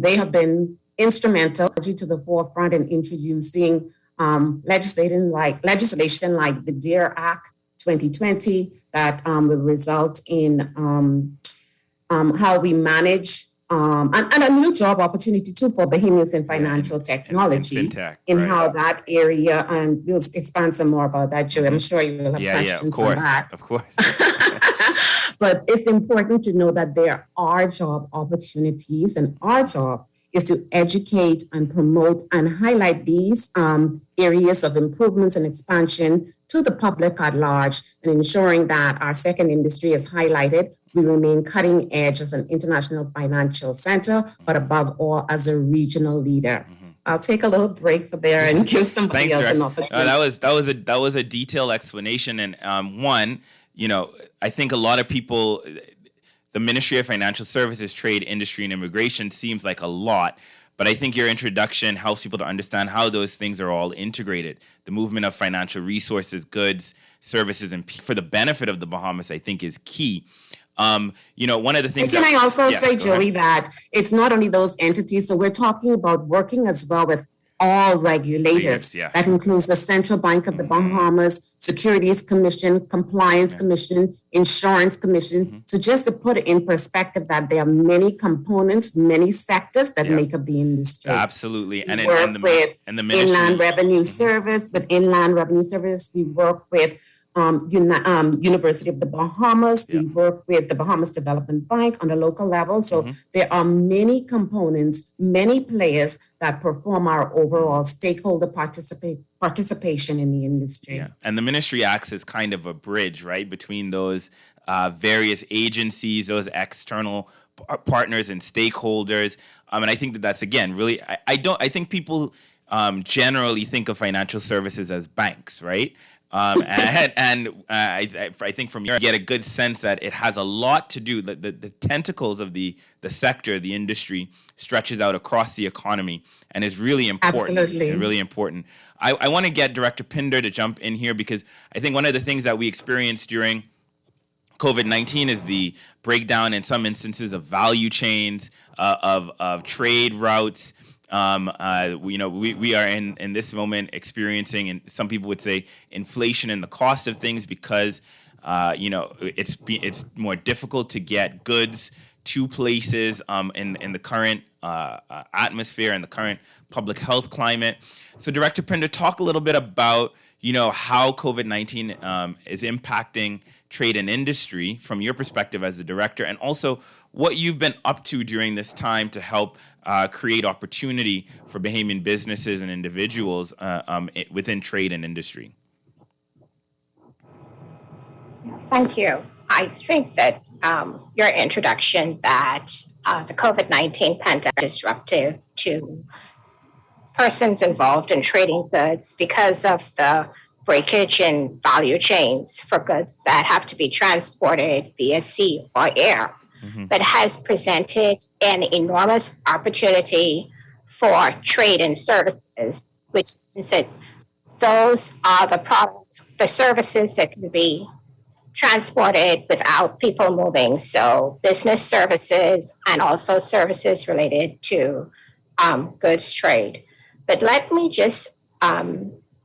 they have been instrumental to the forefront in introducing legislation like the DARE Act 2020 that will result in how we manage and a new job opportunity too for Bahamians in financial technology and fintech, in how that area, and we'll expand some more about that, Joe. I'm sure you will have questions on that. Of course. But it's important to know that there are job opportunities, and our job is to educate and promote and highlight these areas of improvements and expansion to the public at large, and ensuring that our second industry is highlighted. We remain cutting edge as an international financial center, but above all, as a regional leader. I'll take a little break for there and give somebody else an opportunity. That was a detailed explanation, and one, I think a lot of people, the Ministry of Financial Services, Trade, Industry, and Immigration seems like a lot, but I think your introduction helps people to understand how those things are all integrated. The movement of financial resources, goods, services, and for the benefit of the Bahamas, I think, is key. One of the things. And can I also say, Joey, that it's not only those entities. So we're talking about working as well with all regulators. That includes the Central Bank of the Bahamas, Securities Commission, Compliance Commission, Insurance Commission. So just to put it in perspective, that there are many components, many sectors that make up the industry. Absolutely. We work with Inland Revenue Service. With Inland Revenue Service, we work with University of the Bahamas. We work with the Bahamas Development Bank on a local level. So there are many components, many players that perform our overall stakeholder participation in the industry. And the ministry acts as kind of a bridge, right, between those various agencies, those external partners and stakeholders. And I think that's, again, really, I think people generally think of financial services as banks, right? I think from here, you get a good sense that it has a lot to do, the tentacles of the sector, the industry, stretches out across the economy and is really important. Absolutely. And really important. I want to get Director Pinder to jump in here because I think one of the things that we experienced during COVID-19 is the breakdown in some instances of value chains, of trade routes. We are in this moment experiencing, and some people would say, inflation in the cost of things because it's more difficult to get goods to places in the current atmosphere and the current public health climate. So, Director Pinder, talk a little bit about how COVID-19 is impacting trade and industry from your perspective as a director, and also what you've been up to during this time to help create opportunity for Bahamian businesses and individuals within trade and industry. Thank you. I think that your introduction that the COVID-19 pandemic is disruptive to persons involved in trading goods because of the breakage in value chains for goods that have to be transported via sea or air, but has presented an enormous opportunity for trade and services, which means that those are the products, the services that can be transported without people moving. So business services and also services related to goods trade. But let me just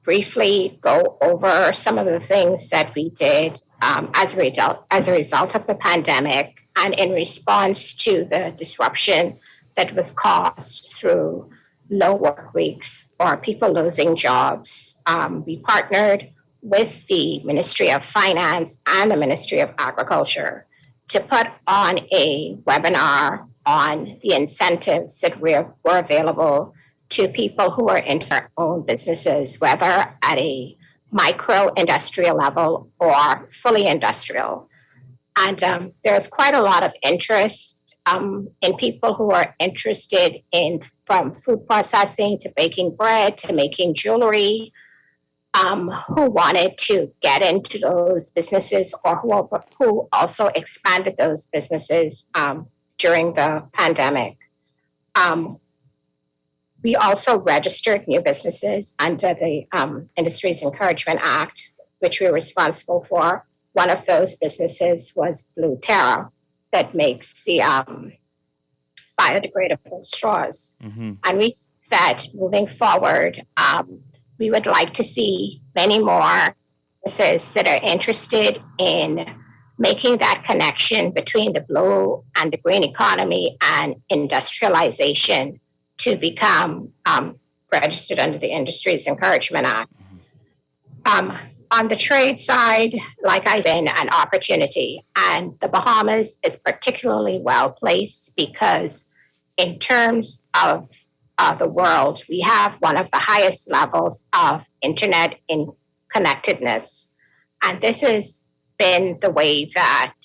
briefly go over some of the things that we did as a result of the pandemic and in response to the disruption that was caused through low work weeks or people losing jobs. We partnered with the Ministry of Finance and the Ministry of Agriculture to put on a webinar on the incentives that were available to people who are in their own businesses, whether at a micro industrial level or fully industrial. And there's quite a lot of interest in people who are interested in from food processing to baking bread to making jewelry, who wanted to get into those businesses or who also expanded those businesses during the pandemic. We also registered new businesses under the Industries Encouragement Act, which we were responsible for. One of those businesses was Blue Terra that makes the biodegradable straws. And we said, moving forward, we would like to see many more businesses that are interested in making that connection between the blue and the green economy and industrialization to become registered under the Industries Encouragement Act. On the trade side, like I said, an opportunity. And the Bahamas is particularly well placed because in terms of the world, we have one of the highest levels of internet connectedness. And this has been the way that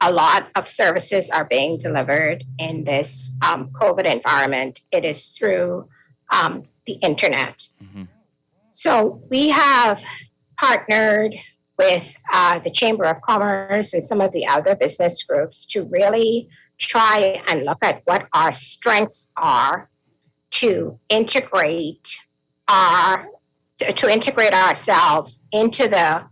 a lot of services are being delivered in this COVID environment. It is through the internet. So we have partnered with the Chamber of Commerce and some of the other business groups to really try and look at what our strengths are to integrate ourselves into the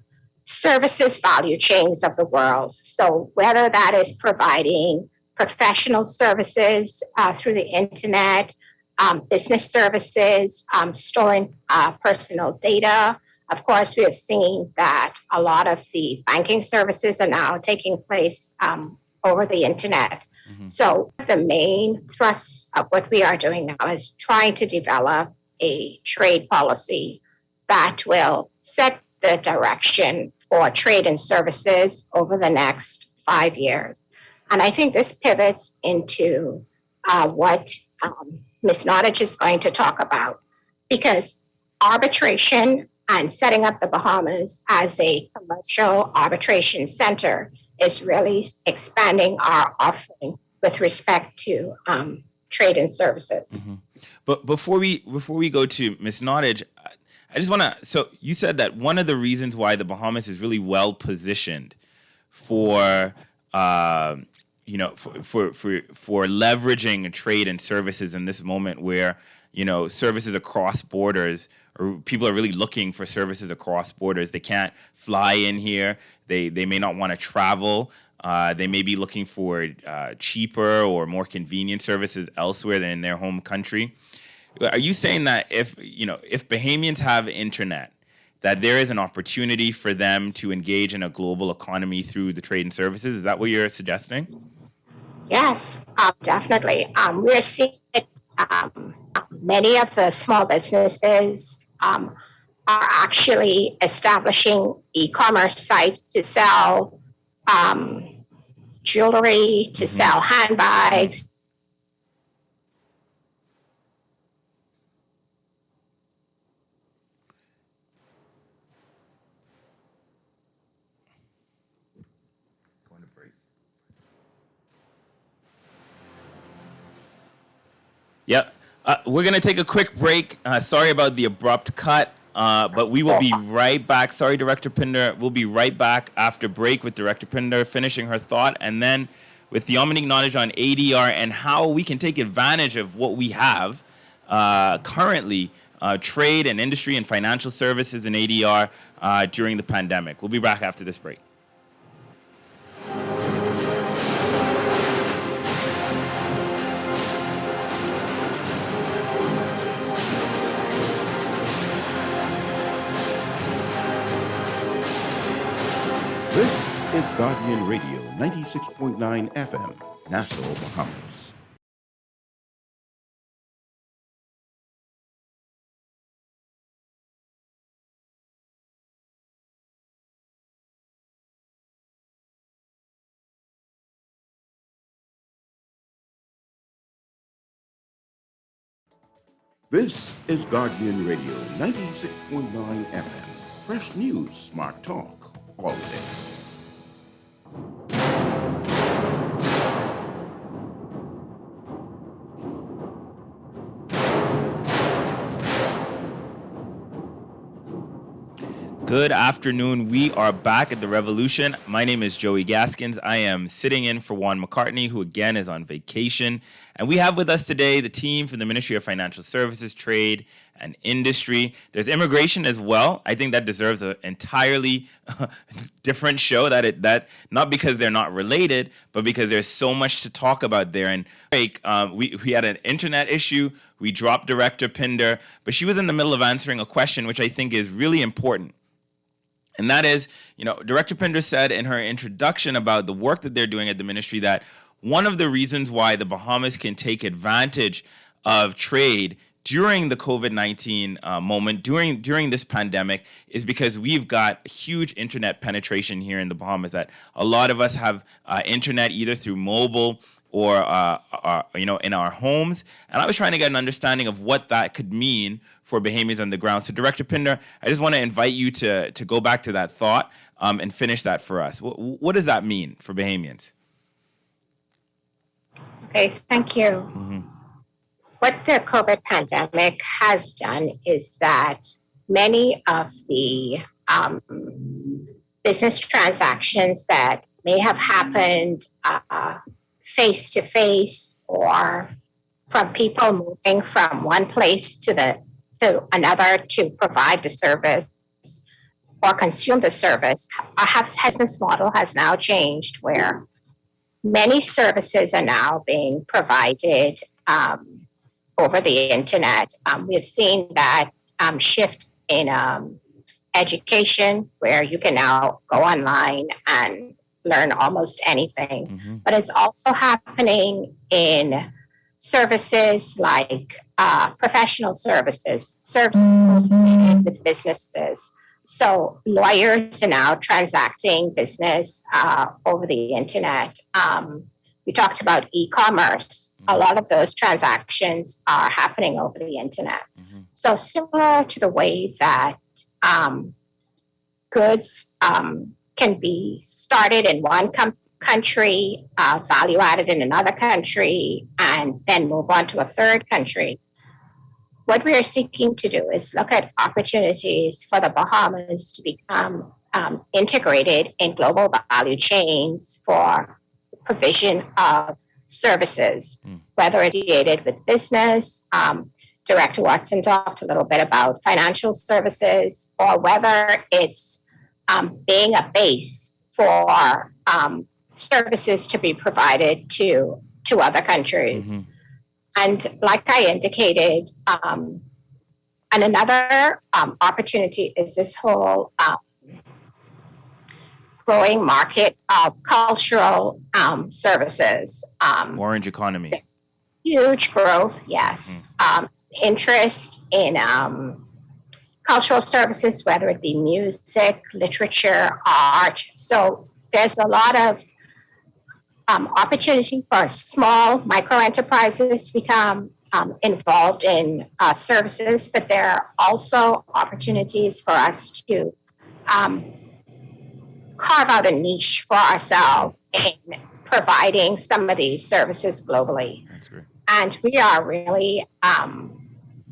services value chains of the world. So whether that is providing professional services through the internet, business services, storing personal data. Of course, we have seen that a lot of the banking services are now taking place over the internet. So the main thrust of what we are doing now is trying to develop a trade policy that will set the direction for trade and services over the next 5 years. And I think this pivots into what Ms. Nottage is going to talk about, because arbitration and setting up the Bahamas as a commercial arbitration center is really expanding our offering with respect to trade and services. Mm-hmm. But before we go to Ms. Nottage, I just want to. So you said that one of the reasons why the Bahamas is really well positioned for for leveraging trade and services in this moment where services across borders, or people are really looking for services across borders. They can't fly in here. They may not want to travel. They may be looking for cheaper or more convenient services elsewhere than in their home country. Are you saying that if Bahamians have internet, that there is an opportunity for them to engage in a global economy through the trade and services? Is that what you're suggesting? Yes, definitely. We're seeing it. Many of the small businesses are actually establishing e-commerce sites to sell jewelry, to sell handbags. Yep. We're going to take a quick break. Sorry about the abrupt cut, but we will be right back. Sorry, Director Pinder. We'll be right back after break with Director Pinder finishing her thought, and then with the Dominique Nottage on ADR and how we can take advantage of what we have currently, trade and industry and financial services and ADR during the pandemic. We'll be back after this break. This is Guardian Radio, 96.9 FM, Nassau, Bahamas. This is Guardian Radio, 96.9 FM. Fresh news, smart talk. All day. Good afternoon. We are back at the Revolution. My name is Joey Gaskins. I am sitting in for Juan McCartney, who again is on vacation. And we have with us today the team from the Ministry of Financial Services, Trade, and Industry. There's immigration as well. I think that deserves an entirely different show. That not because they're not related, but because there's so much to talk about there. And we had an internet issue. We dropped Director Pinder, but she was in the middle of answering a question which I think is really important. And that is, Director Pinder said in her introduction about the work that they're doing at the ministry that one of the reasons why the Bahamas can take advantage of trade during the COVID-19 moment, during this pandemic, is because we've got huge internet penetration here in the Bahamas. That a lot of us have internet either through mobile or in our homes. And I was trying to get an understanding of what that could mean for Bahamians on the ground. So Director Pinder, I just want to invite you to go back to that thought and finish that for us. What does that mean for Bahamians? Okay, thank you. Mm-hmm. What the COVID pandemic has done is that many of the business transactions that may have happened face-to-face or from people moving from one place to another to provide the service or consume the service, our business model has now changed where many services are now being provided over the internet. We've seen that shift in education where you can now go online and learn almost anything. Mm-hmm. But it's also happening in services like professional services associated with businesses. So lawyers are now transacting business over the internet. We talked about e-commerce. Mm-hmm. A lot of those transactions are happening over the internet. Mm-hmm. So similar to the way that goods can be started in one country, value added in another country, and then move on to a third country. What we are seeking to do is look at opportunities for the Bahamas to become integrated in global value chains for provision of services, whether affiliated with business. Director Watson talked a little bit about financial services, or whether it's being a base for services to be provided to other countries. Mm-hmm. And like I indicated, and another opportunity is this whole growing market of cultural services. Orange economy. Huge growth, yes. Mm-hmm. Interest in cultural services, whether it be music, literature, art. So there's a lot of opportunity for small micro enterprises to become involved in services, but there are also opportunities for us to carve out a niche for ourselves in providing some of these services globally. That's great. And we are really,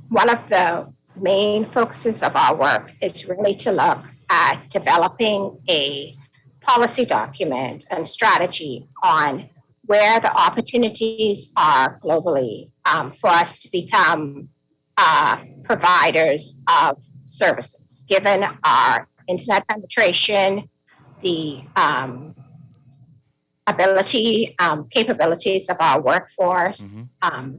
one of the main focuses of our work is really to look at developing a policy document and strategy on where the opportunities are globally for us to become providers of services, given our internet penetration, the capabilities of our workforce. Mm-hmm.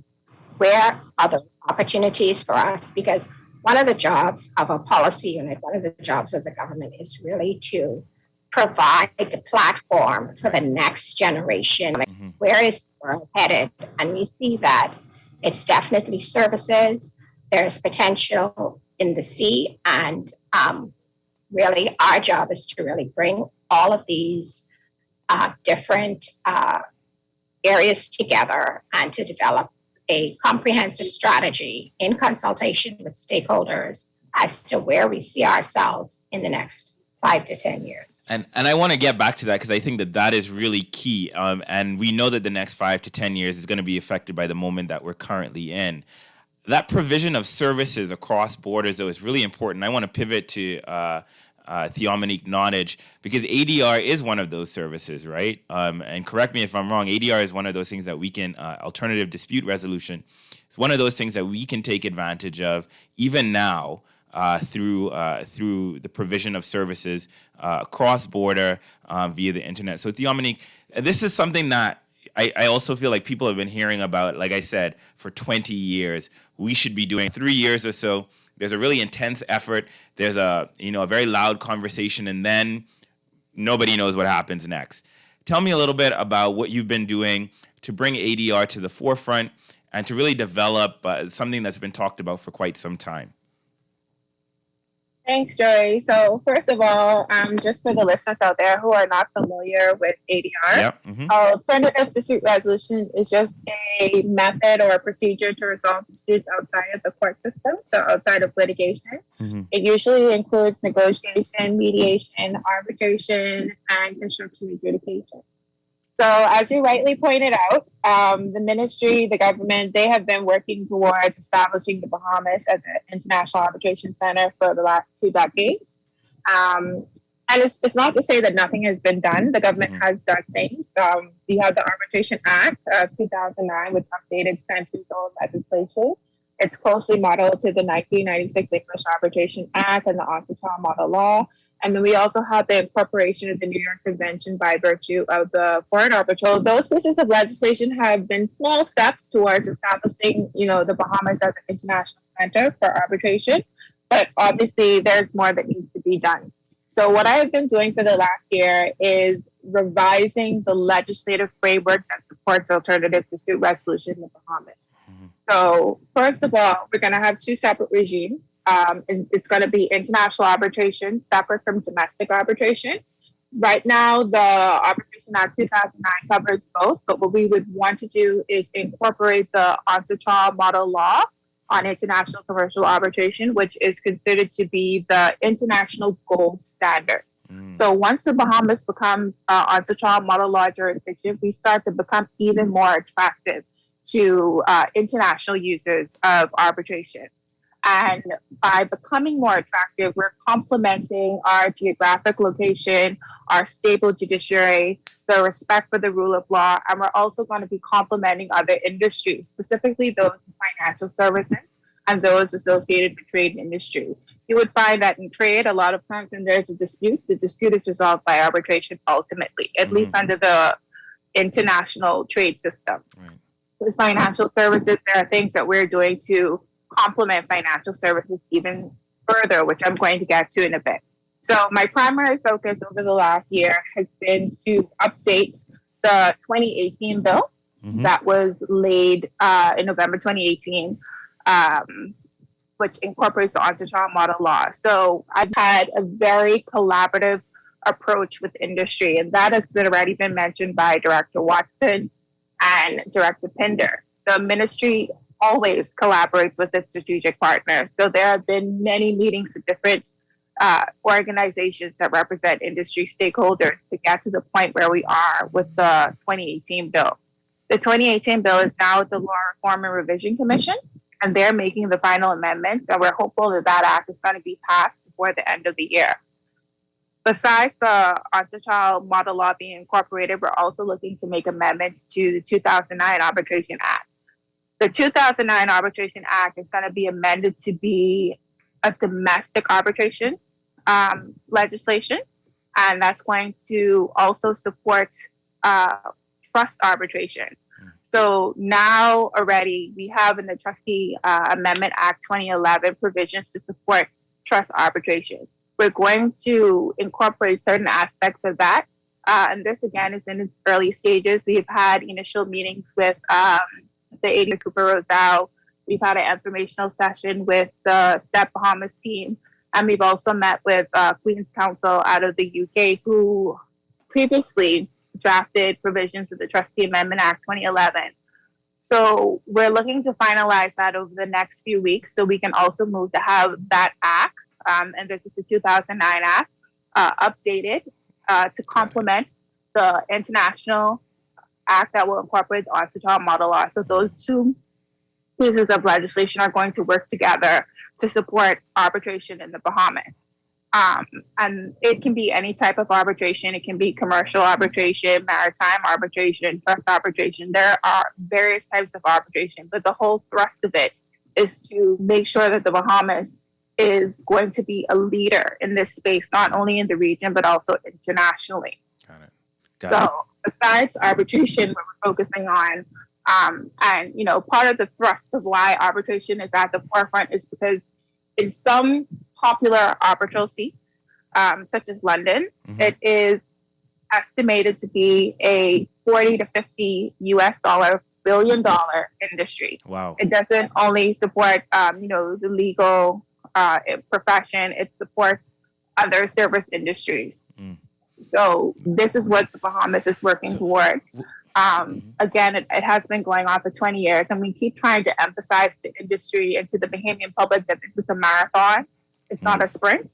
Where are those opportunities for us? Because one of the jobs of a policy unit, one of the jobs of the government is really to provide the platform for the next generation. Mm-hmm. Where is the world headed? And we see that it's definitely services. There's potential in the sea. And really our job is to really bring all of these different areas together and to develop a comprehensive strategy in consultation with stakeholders as to where we see ourselves in the next 5 to 10 years. And I want to get back to that because I think that is really key. And we know that the next 5 to 10 years is going to be affected by the moment that we're currently in. That provision of services across borders, though, is really important. I want to pivot to Theomonique Nottage, because ADR is one of those services, right? And correct me if I'm wrong, ADR is one of those things that we can, alternative dispute resolution, it's one of those things that we can take advantage of even now through the provision of services cross-border via the internet. So Theomonique, this is something that I also feel like people have been hearing about, like I said, for 20 years. We should be doing 3 years or so. There's a really intense effort. There's a very loud conversation, and then nobody knows what happens next. Tell me a little bit about what you've been doing to bring ADR to the forefront and to really develop something that's been talked about for quite some time. Thanks, Joy. So first of all, just for the listeners out there who are not familiar with ADR, alternative dispute resolution is just a method or a procedure to resolve disputes outside of the court system, so outside of litigation. Mm-hmm. It usually includes negotiation, mediation, arbitration, and construction adjudication. So as you rightly pointed out, the ministry, the government, they have been working towards establishing the Bahamas as an international arbitration center for the last 2 decades. And it's not to say that nothing has been done. The government has done things. We have the Arbitration Act of 2009, which updated centuries-old legislation. It's closely modeled to the 1996 English Arbitration Act and the Ontario Model Law. And then we also have the incorporation of the New York Convention by virtue of the foreign arbitral. Those pieces of legislation have been small steps towards establishing, the Bahamas as an international center for arbitration. But obviously, there's more that needs to be done. So what I have been doing for the last year is revising the legislative framework that supports alternative dispute resolution in the Bahamas. Mm-hmm. So first of all, we're going to have 2 separate regimes. And it's going to be international arbitration separate from domestic arbitration. Right now, the Arbitration Act 2009 covers both, but what we would want to do is incorporate the Ontario Model Law on international commercial arbitration, which is considered to be the international gold standard. So once the Bahamas becomes UNCTAD model law jurisdiction, we start to become even more attractive to international users of arbitration. And by becoming more attractive, we're complementing our geographic location, our stable judiciary, the respect for the rule of law, and we're also going to be complementing other industries, specifically those in financial services and those associated with trade industry. You would find that in trade, a lot of times when there's a dispute, the dispute is resolved by arbitration ultimately, at least under the international trade system. Right. With financial services, there are things that we're doing to complement financial services even further, which I'm going to get to in a bit. So my primary focus over the last year has been to update the 2018 bill that was laid in November 2018, which incorporates the UNCTAD model law. So I've had a very collaborative approach with industry, and that has already been mentioned by Director Watson and Director Pinder. The ministry always collaborates with its strategic partners. So there have been many meetings with different organizations that represent industry stakeholders to get to the point where we are with the 2018 bill. The 2018 bill is now at the Law Reform and Revision Commission, and they're making the final amendments, and we're hopeful that that act is going to be passed before the end of the year. Besides the UNCTAD model law being incorporated, we're also looking to make amendments to the 2009 Arbitration Act. The 2009 Arbitration Act is going to be amended to be a domestic arbitration legislation, and that's going to also support trust arbitration. So now already we have in the Trustee Amendment Act 2011 provisions to support trust arbitration. We're going to incorporate certain aspects of that, and this again is in its early stages. We've had initial meetings with the AD Cooper Roselle. We've had an informational session with the STEP Bahamas team, and we've also met with Queen's Counsel out of the UK, who previously drafted provisions of the Trustee Amendment Act 2011. So we're looking to finalize that over the next few weeks so we can also move to have that act, and this is the 2009 Act, updated to complement the international act that will incorporate the UNCTAD model law. So those two pieces of legislation are going to work together to support arbitration in the Bahamas. And it can be any type of arbitration. It can be commercial arbitration, maritime arbitration, trust arbitration. There are various types of arbitration, but the whole thrust of it is to make sure that the Bahamas is going to be a leader in this space, not only in the region, but also internationally. Got it. Besides arbitration, what we're focusing on, and part of the thrust of why arbitration is at the forefront is because in some popular arbitral seats, such as London, it is estimated to be a 40 to 50 US billion industry. Wow. It doesn't only support, the legal profession, it supports other service industries. So this is what the Bahamas is working towards. Again, it has been going on for 20 years, and we keep trying to emphasize to industry and to the Bahamian public that this is a marathon. It's not a sprint.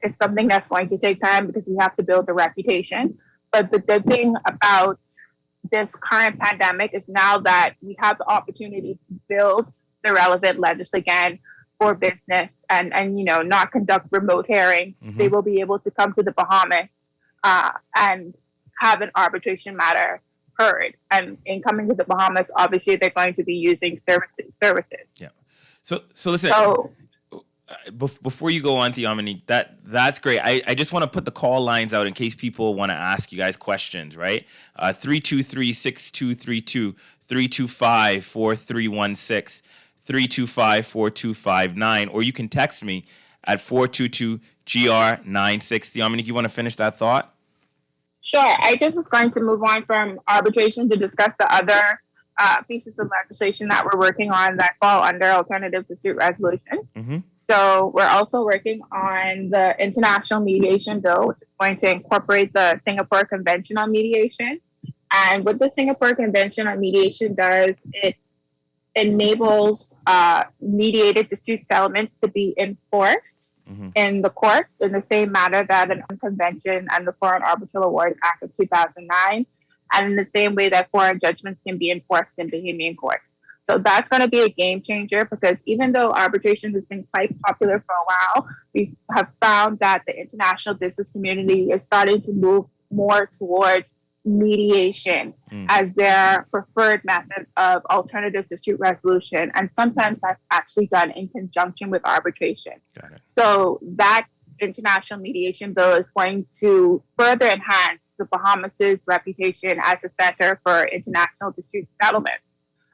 It's something that's going to take time because we have to build a reputation. But the good thing about this current pandemic is now that we have the opportunity to build the relevant legislation again for business and not conduct remote hearings. They will be able to come to the Bahamas and have an arbitration matter heard. And in coming to the Bahamas, obviously they're going to be using services. Yeah. So listen. Before you go on, Dominique, that's great. I just want to put the call lines out in case people want to ask you guys questions, right? 323-6232, 325-4316, 325-4259, or you can text me at 422-GR96. Dominique, you want to finish that thought? Sure. I just was going to move on from arbitration to discuss the other pieces of legislation that we're working on that fall under alternative dispute resolution. So we're also working on the international mediation bill, which is going to incorporate the Singapore Convention on Mediation. And what the Singapore Convention on Mediation does, it enables mediated dispute settlements to be enforced in the courts in the same manner that an convention and the Foreign Arbitral Awards Act of 2009, and in the same way that foreign judgments can be enforced in Bahamian courts. So that's going to be a game changer, because even though arbitration has been quite popular for a while, we have found that the international business community is starting to move more towards mediation as their preferred method of alternative dispute resolution. And sometimes that's actually done in conjunction with arbitration. So that international mediation bill is going to further enhance the Bahamas' reputation as a center for international dispute settlement.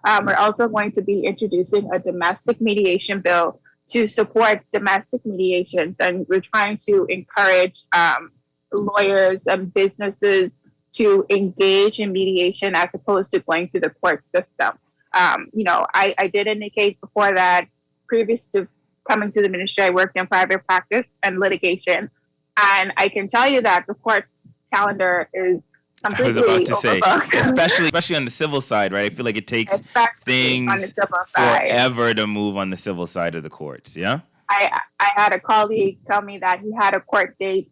We're also going to be introducing a domestic mediation bill to support domestic mediations. And we're trying to encourage lawyers and businesses to engage in mediation as opposed to going through the court system. I did indicate before that previous to coming to the ministry, I worked in private practice and litigation. And I can tell you that the court's calendar is completely I was about to overbooked. say, especially on the civil side, right? I feel like it takes things forever to move on the civil side of the courts, yeah? I had a colleague tell me that he had a court date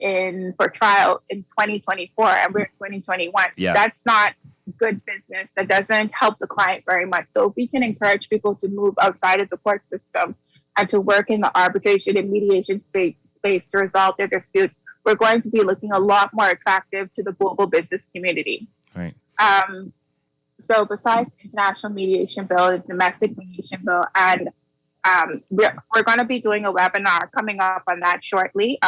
for trial in 2024, and we're in 2021. Yeah. That's not good business. That doesn't help the client very much. So if we can encourage people to move outside of the court system and to work in the arbitration and mediation space to resolve their disputes, we're going to be looking a lot more attractive to the global business community. Right. So besides the international mediation bill, the domestic mediation bill, and we're going to be doing a webinar coming up on that shortly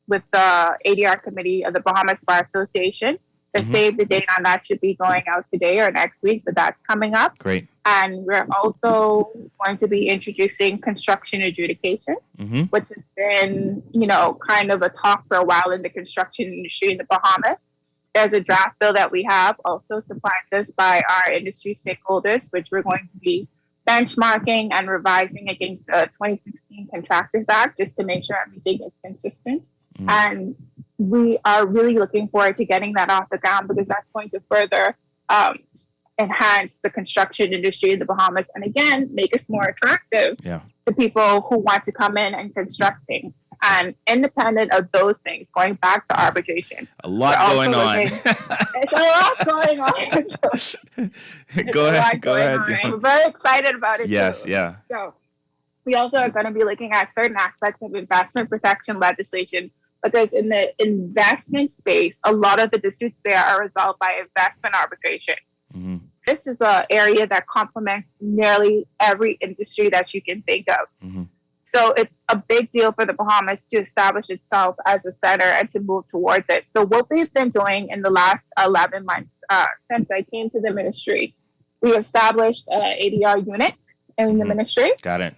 with the ADR committee of the Bahamas Bar Association. The save the date on that should be going out today or next week, but that's coming up. Great. And we're also going to be introducing construction adjudication, which has been, kind of a talk for a while in the construction industry in the Bahamas. There's a draft bill that we have also supplied us by our industry stakeholders, which we're going to be benchmarking and revising against the 2016 Contractors Act just to make sure everything is consistent. And we are really looking forward to getting that off the ground, because that's going to further enhance the construction industry in the Bahamas, and again, make us more attractive to people who want to come in and construct things. And independent of those things, going back to arbitration. A lot going on. It's a lot going on. Go ahead. We're very excited about it. Yes, too. yeah. So we also are going to be looking at certain aspects of investment protection legislation, because in the investment space, a lot of the disputes there are resolved by investment arbitration. This is an area that complements nearly every industry that you can think of. So it's a big deal for the Bahamas to establish itself as a center and to move towards it. So what we've been doing in the last 11 months since I came to the ministry, we established an ADR unit in the ministry. Got it.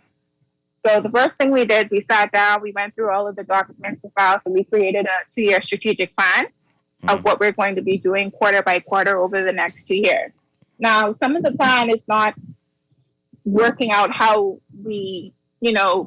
So the first thing we did, we sat down, we went through all of the documents and files, and we created a 2-year strategic plan of what we're going to be doing quarter by quarter over the next 2 years. Now, some of the plan is not working out how we,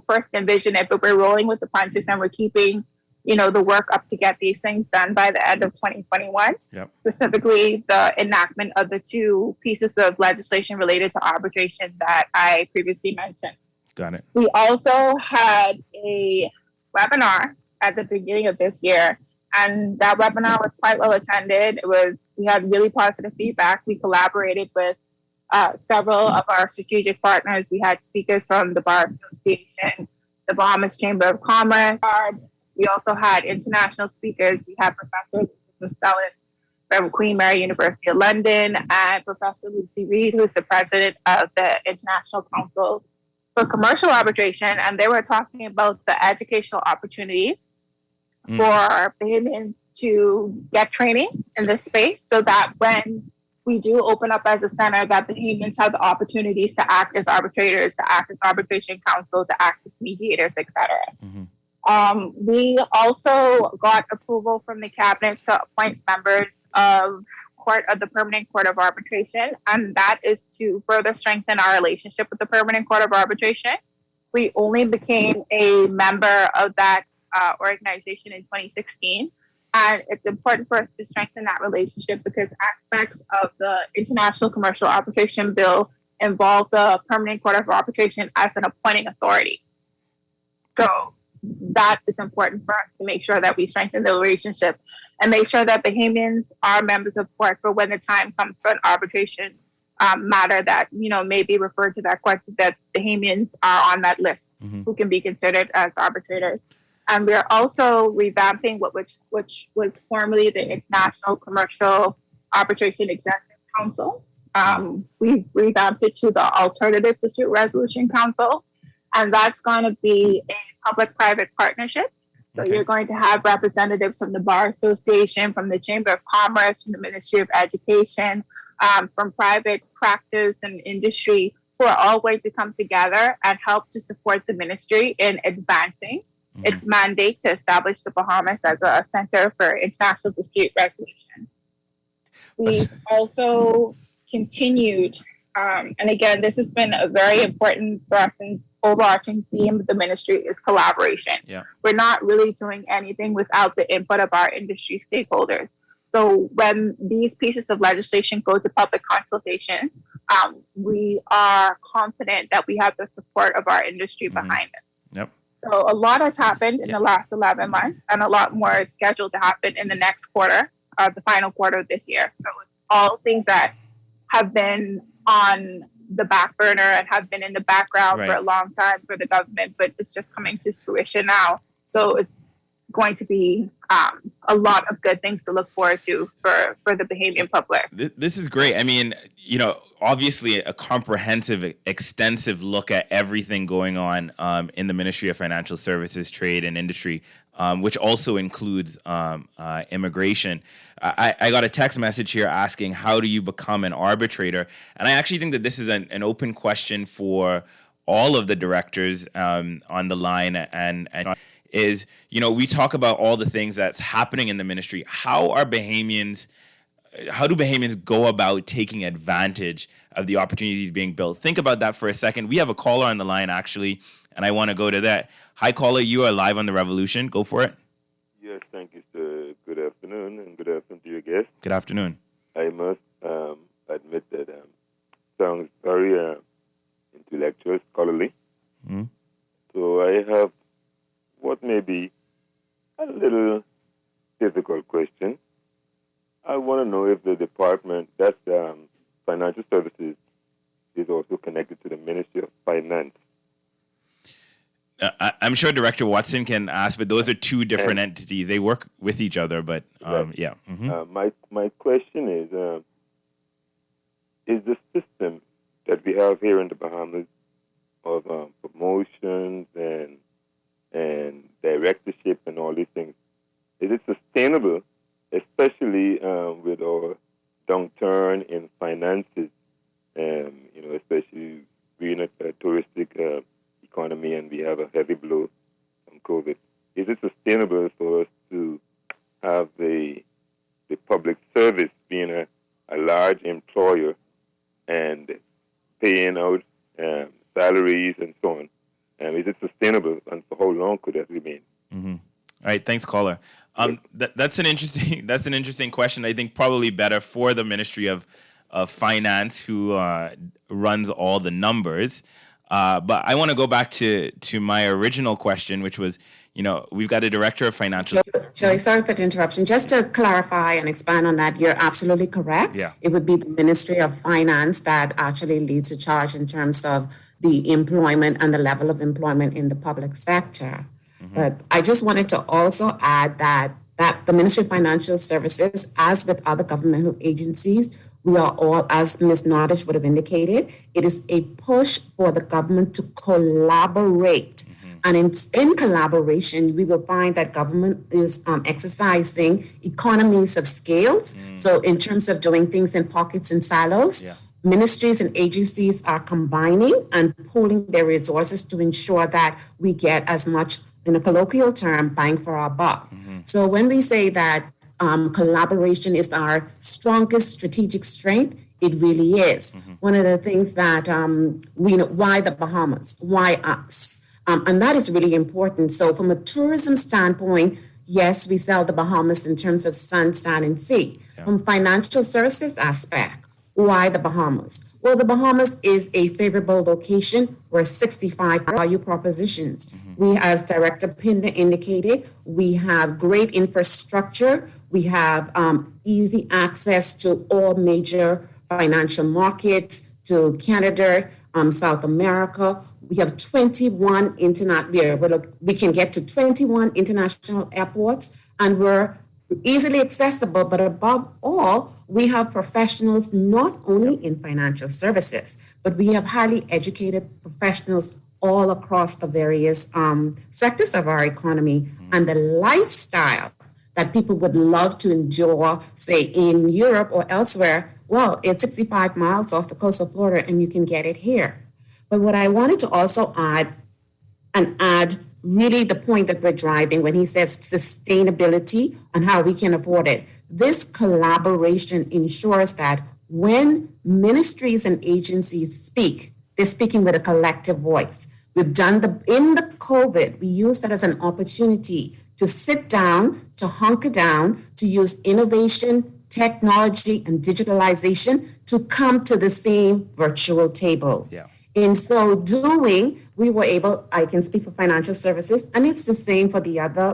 first envisioned it, but we're rolling with the punches and we're keeping, the work up to get these things done by the end of 2021. Specifically, the enactment of the 2 pieces of legislation related to arbitration that I previously mentioned. Got it. We also had a webinar at the beginning of this year, and that webinar was quite well attended. We had really positive feedback. We collaborated with several of our strategic partners. We had speakers from the Bar Association, the Bahamas Chamber of Commerce. We also had international speakers. We had Professor Lucas Marcellus from Queen Mary University of London, and Professor Lucy Reed, who is the president of the International Council for Commercial Arbitration. And they were talking about the educational opportunities for Bahamians to get training in this space, so that when we do open up as a center, that Bahamians have the opportunities to act as arbitrators, to act as arbitration counsel, to act as mediators, etc. We also got approval from the cabinet to appoint members of the Permanent Court of Arbitration, and that is to further strengthen our relationship with the Permanent Court of Arbitration. We only became a member of that organization in 2016, and it's important for us to strengthen that relationship because aspects of the International Commercial Arbitration Bill involve the Permanent Court of Arbitration as an appointing authority. So that is important for us to make sure that we strengthen the relationship and make sure that Bahamians are members of court for when the time comes for an arbitration matter that, may be referred to that court, that Bahamians are on that list who can be considered as arbitrators. And we're also revamping which was formerly the International Commercial Arbitration Executive Council. We revamped it to the Alternative Dispute Resolution Council, and that's going to be a public-private partnership. So you're going to have representatives from the Bar Association, from the Chamber of Commerce, from the Ministry of Education, from private practice and industry, who are all going to come together and help to support the ministry in advancing its mandate to establish the Bahamas as a center for international dispute resolution. We've also continued, and again, this has been a very important for us, and overarching theme of the ministry is collaboration. Yeah. We're not really doing anything without the input of our industry stakeholders. So when these pieces of legislation go to public consultation, we are confident that we have the support of our industry behind us. Yep. So a lot has happened in the last 11 months, and a lot more is scheduled to happen in the next quarter, the final quarter of this year. So it's all things that have been on the back burner and have been in the background for a long time for the government, but it's just coming to fruition now. So it's going to be a lot of good things to look forward to for the Bahamian public. This is great. I mean, obviously a comprehensive, extensive look at everything going on in the Ministry of Financial Services, Trade and Industry, which also includes immigration. I got a text message here asking, how do you become an arbitrator? And I actually think that this is an open question for all of the directors on the line, and is, we talk about all the things that's happening in the ministry. How do Bahamians go about taking advantage of the opportunities being built? Think about that for a second. We have a caller on the line, actually, and I want to go to that. Hi, caller. You are live on The Revolution. Go for it. Yes, thank you, sir. Good afternoon, and good afternoon to your guest. Good afternoon. I must admit that sounds very intellectual, scholarly. Mm-hmm. So I have what may be a little difficult question. I want to know if the department, that's financial services, is also connected to the Ministry of Finance. I'm sure Director Watson can ask, but those are two different entities. They work with each other, but yeah. Mm-hmm. My question is the system that we have here in the Bahamas of promotions and directorship and all these things, is it sustainable, especially with our downturn in finances, especially being a touristic economy, and we have a heavy blow from COVID? Is it sustainable for us to have the public service being a large employer and paying out salaries and so on? Is it sustainable, and for how long could that remain? Mm-hmm. All right, thanks, caller. That's an interesting question. I think probably better for the Ministry of Finance, who runs all the numbers. But I want to go back to my original question, which was, we've got a director of financial. Joey, sorry for the interruption. Just to clarify and expand on that, you're absolutely correct. Yeah. It would be the Ministry of Finance that actually leads the charge in terms of the employment and the level of employment in the public sector. Mm-hmm. But I just wanted to also add that the Ministry of Financial Services, as with other governmental agencies, we are all, as Ms. Nottage would have indicated, it is a push for the government to collaborate. Mm-hmm. And in collaboration, we will find that government is exercising economies of scales. Mm-hmm. So in terms of doing things in pockets and silos, ministries and agencies are combining and pooling their resources to ensure that we get as much, in a colloquial term, bang for our buck. Mm-hmm. So when we say that collaboration is our strongest strategic strength, it really is. Mm-hmm. One of the things that we know, why the Bahamas, why us? And that is really important. So from a tourism standpoint, yes, we sell the Bahamas in terms of sun, sand, and sea. Yeah. From financial services aspect, Why the Bahamas? Well, the Bahamas is a favorable location where 65 value propositions. We, as Director Pinder indicated, we have great infrastructure. We have easy access to all major financial markets, to Canada, South America. We have 21 we can get to 21 international airports, and we're easily accessible, but above all, we have professionals not only in financial services, but we have highly educated professionals all across the various sectors of our economy. And the lifestyle that people would love to enjoy, say in Europe or elsewhere, well, it's 65 miles off the coast of Florida and you can get it here. But what I wanted to also add really the point that we're driving when he says sustainability and how we can afford it. This collaboration ensures that when ministries and agencies speak, they're speaking with a collective voice. We've done in the COVID, we used that as an opportunity to sit down, to hunker down, to use innovation, technology, and digitalization to come to the same virtual table. Yeah. In so doing, we were able, I can speak for financial services, and it's the same for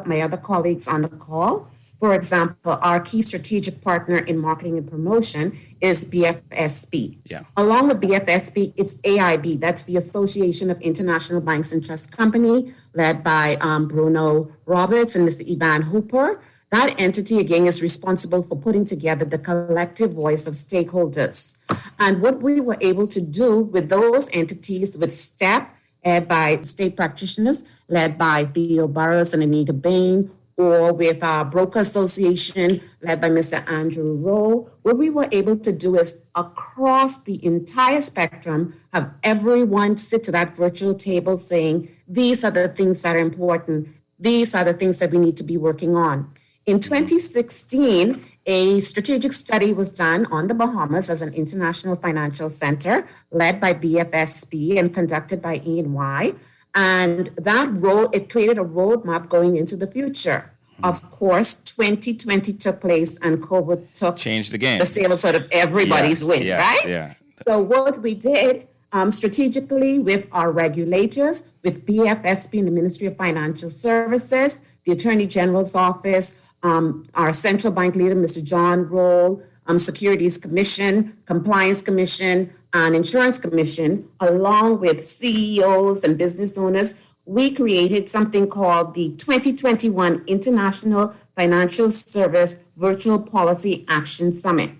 my other colleagues on the call. For example, our key strategic partner in marketing and promotion is BFSB. Yeah. Along with BFSB, it's AIB, that's the Association of International Banks and Trust Company, led by Bruno Roberts and Mr. Ivan Hooper. That entity, again, is responsible for putting together the collective voice of stakeholders. And what we were able to do with those entities, with STEP, led by state practitioners, led by Theo Burrows and Anita Bain, or with our broker association, led by Mr. Andrew Rowe, what we were able to do is across the entire spectrum, have everyone sit to that virtual table saying, these are the things that are important. These are the things that we need to be working on. In 2016, a strategic study was done on the Bahamas as an international financial center led by BFSB and conducted by E&Y. And it created a roadmap going into the future. Of course, 2020 took place and COVID changed the game. The sails out of everybody's wind, right? Yeah. So what we did strategically with our regulators, with BFSB and the Ministry of Financial Services, the Attorney General's Office, our central bank leader, Mr. John Roll, Securities Commission, Compliance Commission, and Insurance Commission, along with CEOs and business owners, we created something called the 2021 International Financial Service Virtual Policy Action Summit.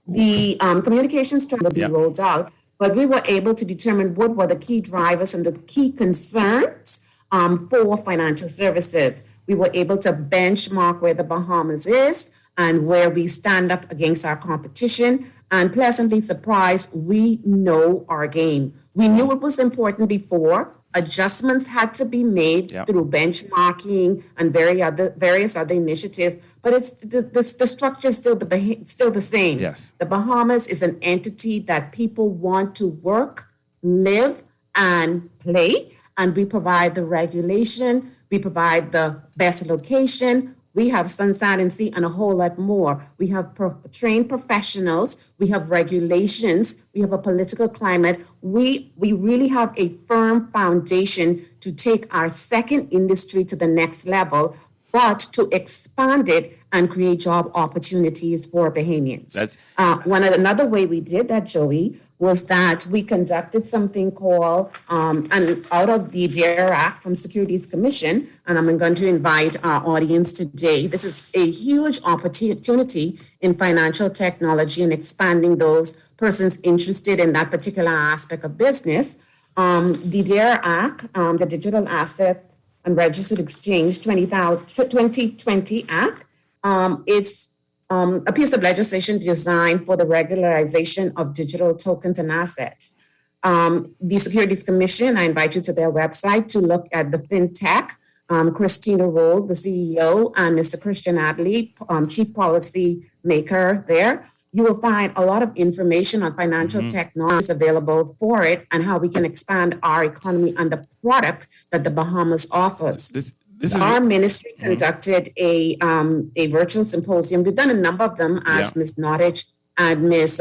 The communication strategy will be rolled out, but we were able to determine what were the key drivers and the key concerns for financial services. We were able to benchmark where the Bahamas is and where we stand up against our competition. And pleasantly surprised, we know our game. We knew it was important before. Adjustments had to be made through benchmarking and various other initiatives, but it's the structure is still the same. Yes. The Bahamas is an entity that people want to work, live, and play, and we provide the regulation. We provide the best location. We have sunshine and sea and a whole lot more. We have trained professionals. We have regulations. We have a political climate. We really have a firm foundation to take our second industry to the next level, but to expand it and create job opportunities for Bahamians. Another way we did that, Joey, was that we conducted something called, and out of the DARE Act from Securities Commission, and I'm going to invite our audience today. This is a huge opportunity in financial technology and expanding those persons interested in that particular aspect of business. The DARE Act, the Digital Assets and Registered Exchange 2020 Act, is a piece of legislation designed for the regularization of digital tokens and assets. The Securities Commission, I invite you to their website to look at the FinTech, Christina Roll, the CEO, and Mr. Christian Adley, Chief Policy Maker there. You will find a lot of information on financial technologies available for it and how we can expand our economy and the product that the Bahamas offers. Our ministry conducted a virtual symposium. We've done a number of them, as Ms. Nottage and Ms.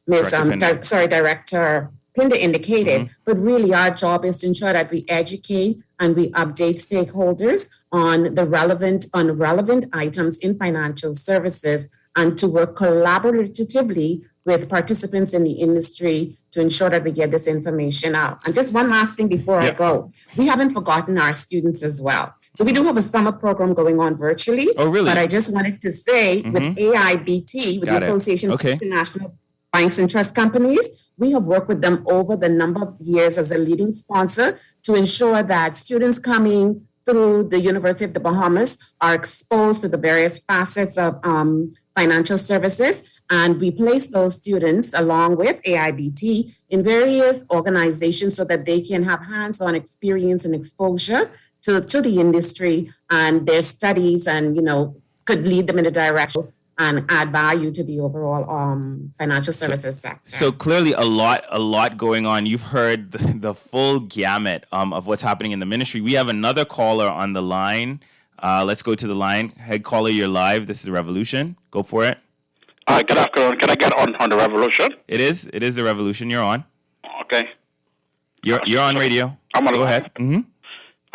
Director Pinder indicated, but really our job is to ensure that we educate and we update stakeholders on relevant items in financial services and to work collaboratively with participants in the industry to ensure that we get this information out. And just one last thing before I go, we haven't forgotten our students as well. So we do have a summer program going on virtually. Oh, really? But I just wanted to say with AIBT, with the Association of International Banks and Trust Companies, we have worked with them over the number of years as a leading sponsor to ensure that students coming through the University of the Bahamas are exposed to the various facets of financial services. And we place those students along with AIBT in various organizations so that they can have hands-on experience and exposure to the industry and their studies and, could lead them in a direction and add value to the overall financial services sector. So clearly a lot going on. You've heard the full gamut of what's happening in the ministry. We have another caller on the line. Let's go to the line. Head caller, you're live. This is Revolution. Go for it. Good afternoon. Can I get on the Revolution? It is the Revolution. You're on. Okay. You're on radio. I'm on. Go ahead. Mm-hmm.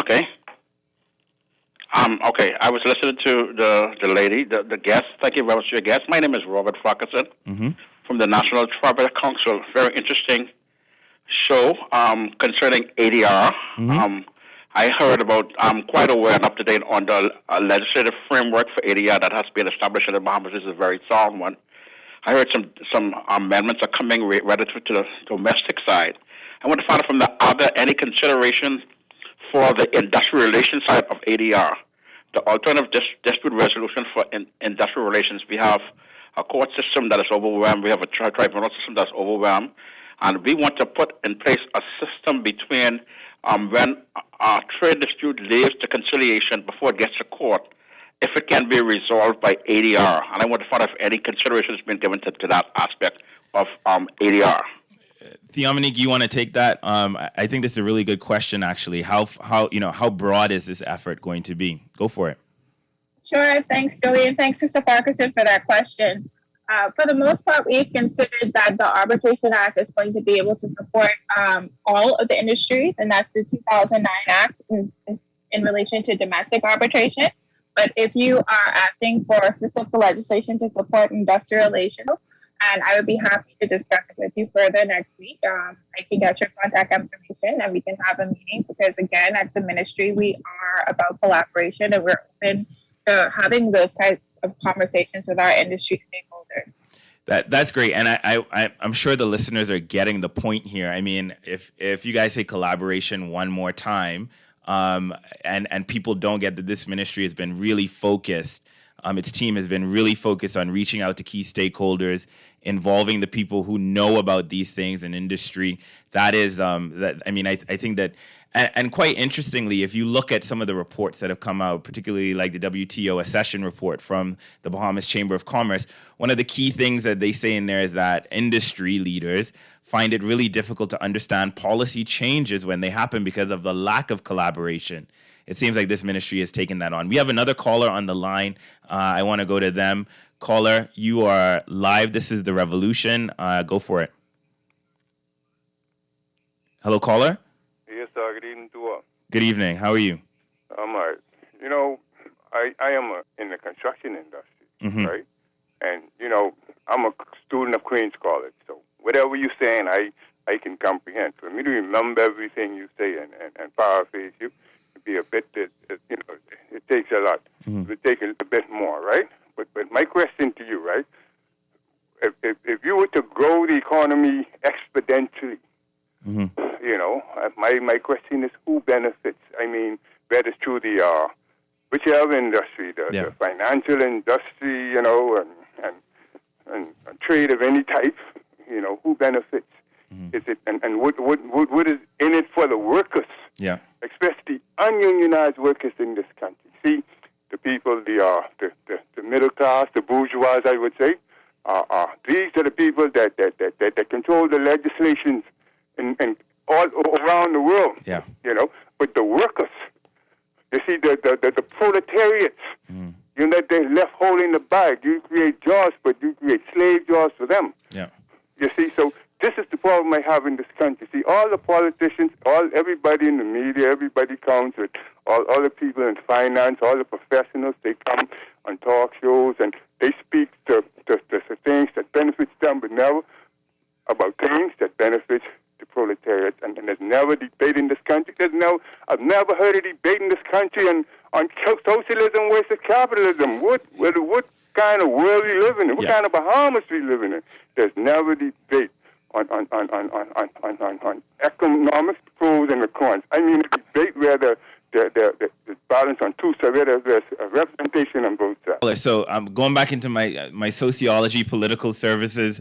Okay. Okay. I was listening to the lady, the guest. Thank you very much for your guest. My name is Robert Farquharson from the National Tribal Council. Very interesting show concerning ADR. I heard about. I'm quite aware and up to date on the legislative framework for ADR that has been established in the Bahamas. This is a very sound one. I heard some amendments are coming relative to the domestic side. I want to find out from the other any considerations for the industrial relations side of ADR, the alternative dispute resolution for industrial relations. We have a court system that is overwhelmed. We have a tribunal system that's overwhelmed. And we want to put in place a system between when a trade dispute leaves to conciliation before it gets to court, if it can be resolved by ADR. And I want to find out if any consideration has been given to that aspect of ADR. Theomonique, you want to take that? I think this is a really good question, actually. How broad is this effort going to be? Go for it. Sure. Thanks, Joey, and thanks, Mr. Farquharson, for that question. For the most part, we've considered that the Arbitration Act is going to be able to support all of the industries, and that's the 2009 Act in relation to domestic arbitration. But if you are asking for specific legislation to support industrial relations, and I would be happy to discuss it with you further next week. I can get your contact information and we can have a meeting because, again, at the ministry, we are about collaboration and we're open to having those kinds of conversations with our industry stakeholders. That's great. And I'm sure the listeners are getting the point here. I mean, if you guys say collaboration one more time and people don't get that this ministry has been really focused, its team has been really focused on reaching out to key stakeholders, involving the people who know about these things in industry. That is, I think that, and quite interestingly, if you look at some of the reports that have come out, particularly like the WTO accession report from the Bahamas Chamber of Commerce, one of the key things that they say in there is that industry leaders find it really difficult to understand policy changes when they happen because of the lack of collaboration. It seems like this ministry has taken that on. We have another caller on the line. I want to go to them. Caller, you are live. This is The Revolution. Go for it. Hello, caller? Yes, sir. Good evening to all. Good evening. How are you? I'm all right. I am in the construction industry, right? And, I'm a student of Queen's College. So whatever you're saying, I can comprehend. For me to remember everything you say and paraphrase you, be a bit, it takes a lot. It takes a bit more, right? But my question to you, right? If you were to grow the economy exponentially, my question is who benefits? I mean, whether it's through the whichever industry, the financial industry, and trade of any type, who benefits? Is it and what is in it for the workers? Yeah. Especially ununionized workers in this country. See, the people, the middle class, the bourgeois, I would say, these are the people that control the legislations and all around the world. Yeah. But the workers, you see, the proletariats, they're left holding the bag. You create jobs, but you create slave jobs for them. Yeah. You see, so this is the problem I have in this country. See, all the politicians, everybody in the media, everybody comes with all the people in finance, all the professionals, they come on talk shows and they speak to things that benefits them, but never about things that benefit the proletariat. And there's never debate in this country. I've never heard a debate in this country on socialism versus capitalism. What kind of world we live in? What kind of Bahamas we live in? There's never debate on economics, pros and the cons. I mean, a debate where the balance on two sides, where there's a representation on both sides. So I'm going back into my sociology, political services.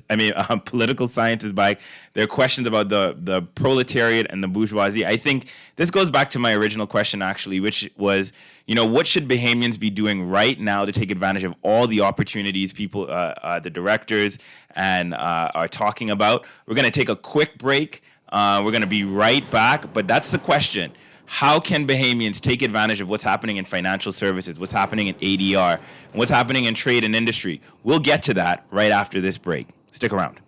Political sciences. There are questions about the proletariat and the bourgeoisie. I think this goes back to my original question, actually, which was, what should Bahamians be doing right now to take advantage of all the opportunities people, the directors, and are talking about? We're going to take a quick break. We're going to be right back, but that's the question. How can Bahamians take advantage of what's happening in financial services, what's happening in ADR, and what's happening in trade and industry? We'll get to that right after this break. Stick around.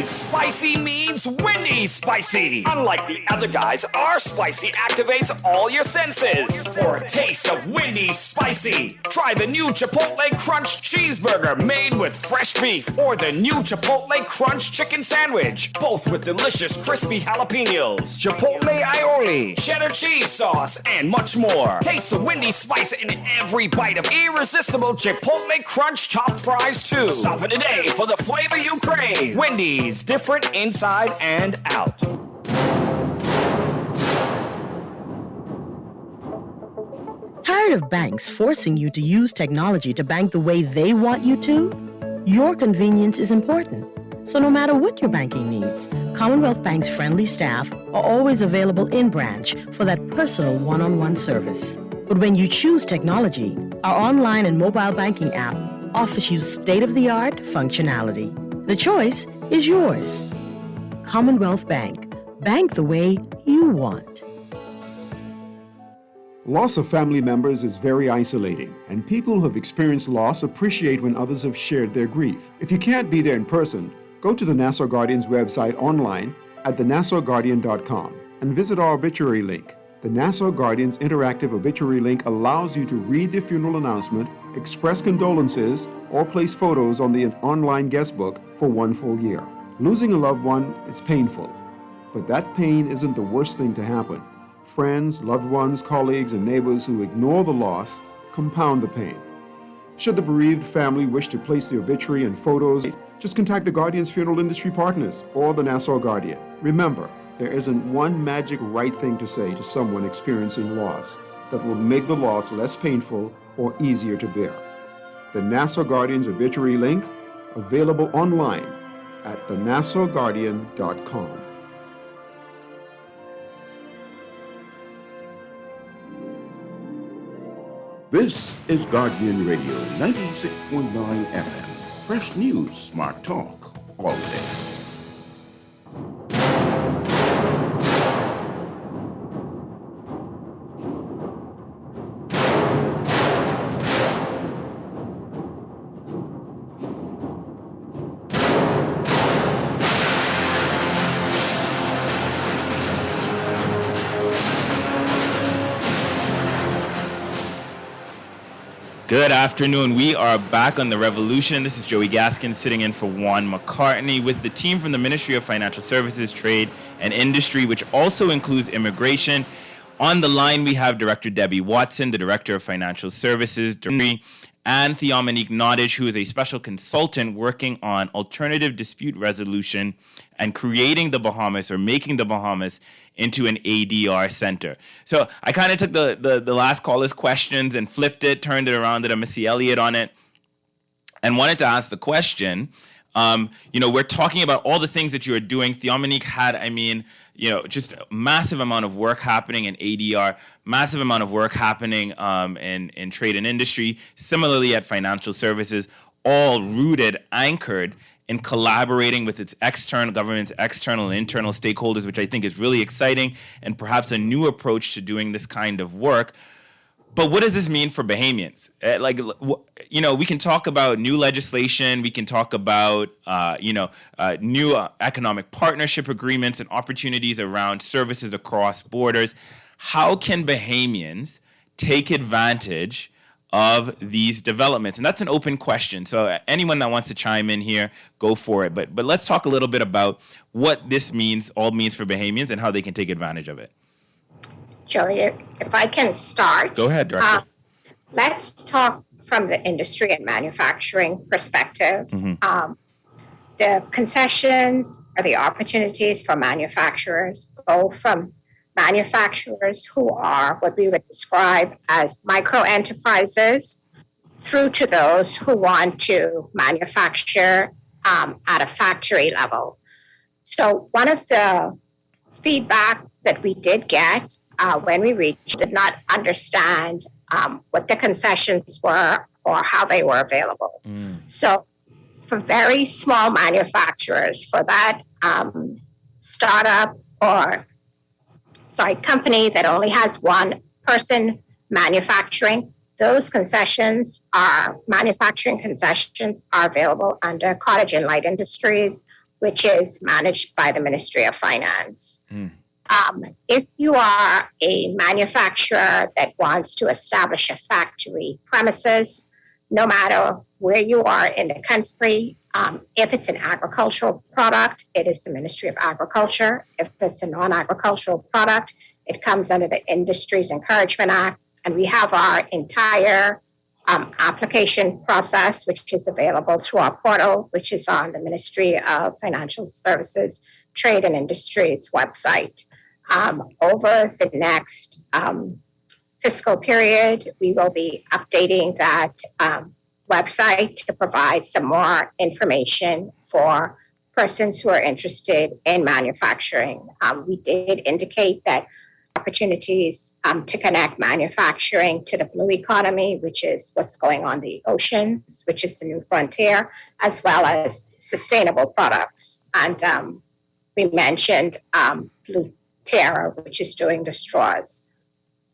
Spicy means Wendy's spicy. Unlike the other guys, our spicy activates all your senses. For a taste of Wendy's spicy, try the new Chipotle Crunch Cheeseburger made with fresh beef, or the new Chipotle Crunch Chicken Sandwich, both with delicious crispy jalapenos, Chipotle aioli, cheddar cheese sauce, and much more. Taste the Wendy's spice in every bite of irresistible Chipotle Crunch chopped fries too. Stop it today for the flavor you crave. Wendy's, different inside and out. Tired of banks forcing you to use technology to bank the way they want you to? Your convenience is important. So no matter what your banking needs, Commonwealth Bank's friendly staff are always available in branch for that personal one-on-one service. But when you choose technology, our online and mobile banking app offers you state-of-the-art functionality. The choice is yours. Commonwealth Bank. Bank the way you want. Loss of family members is very isolating, and people who have experienced loss appreciate when others have shared their grief. If you can't be there in person, go to the Nassau Guardian's website online at thenassauguardian.com and visit our obituary link. The Nassau Guardian's interactive obituary link allows you to read the funeral announcement, express condolences, or place photos on the online guest book for 1 full year. Losing a loved one is painful, but that pain isn't the worst thing to happen. Friends, loved ones, colleagues, and neighbors who ignore the loss compound the pain. Should the bereaved family wish to place the obituary and photos, just contact the Guardian's funeral industry partners or the Nassau Guardian. Remember, there isn't one magic right thing to say to someone experiencing loss that will make the loss less painful or easier to bear. The Nassau Guardian's obituary link, available online at thenassauguardian.com. This is Guardian Radio 96.9 FM. Fresh news, smart talk, all day. Good afternoon. We are back on The Revolution. This is Joey Gaskin sitting in for Juan McCartney with the team from the Ministry of Financial Services, Trade and Industry, which also includes immigration. On the line, we have Director Debbie Watson, the Director of Financial Services, and Theomonique Nottage, who is a special consultant working on alternative dispute resolution and creating the Bahamas or making the Bahamas into an ADR center. So I kind of took the last caller's questions and flipped it, turned it around, did a Missy Elliott on it, and wanted to ask the question. We're talking about all the things that you are doing. Theomonique had, just a massive amount of work happening in ADR, massive amount of work happening in trade and industry, similarly at financial services, all rooted, anchored in collaborating with its external governments, external and internal stakeholders, which I think is really exciting and perhaps a new approach to doing this kind of work. But what does this mean for Bahamians? We can talk about new legislation. We can talk about, new economic partnership agreements and opportunities around services across borders. How can Bahamians take advantage of these developments? And that's an open question. So anyone that wants to chime in here, go for it. But let's talk a little bit about what this all means for Bahamians and how they can take advantage of it. Joey, if I can start. Go ahead, Director. Let's talk from the industry and manufacturing perspective. The concessions or the opportunities for manufacturers go from manufacturers who are what we would describe as micro enterprises through to those who want to manufacture at a factory level. So one of the feedback that we did get when we did not understand what the concessions were or how they were available. So for very small manufacturers, for that startup company that only has one person manufacturing, those manufacturing concessions are available under Cottage and Light Industries, which is managed by the Ministry of Finance. If you are a manufacturer that wants to establish a factory premises, no matter where you are in the country, if it's an agricultural product, it is the Ministry of Agriculture. If it's a non-agricultural product, it comes under the Industries Encouragement Act. And we have our entire application process, which is available through our portal, which is on the Ministry of Financial Services, Trade and Industries website. Over the next fiscal period, we will be updating that website to provide some more information for persons who are interested in manufacturing. We did indicate that opportunities to connect manufacturing to the blue economy, which is what's going on the oceans, which is the new frontier, as well as sustainable products. And we mentioned Blue Terra, which is doing the straws.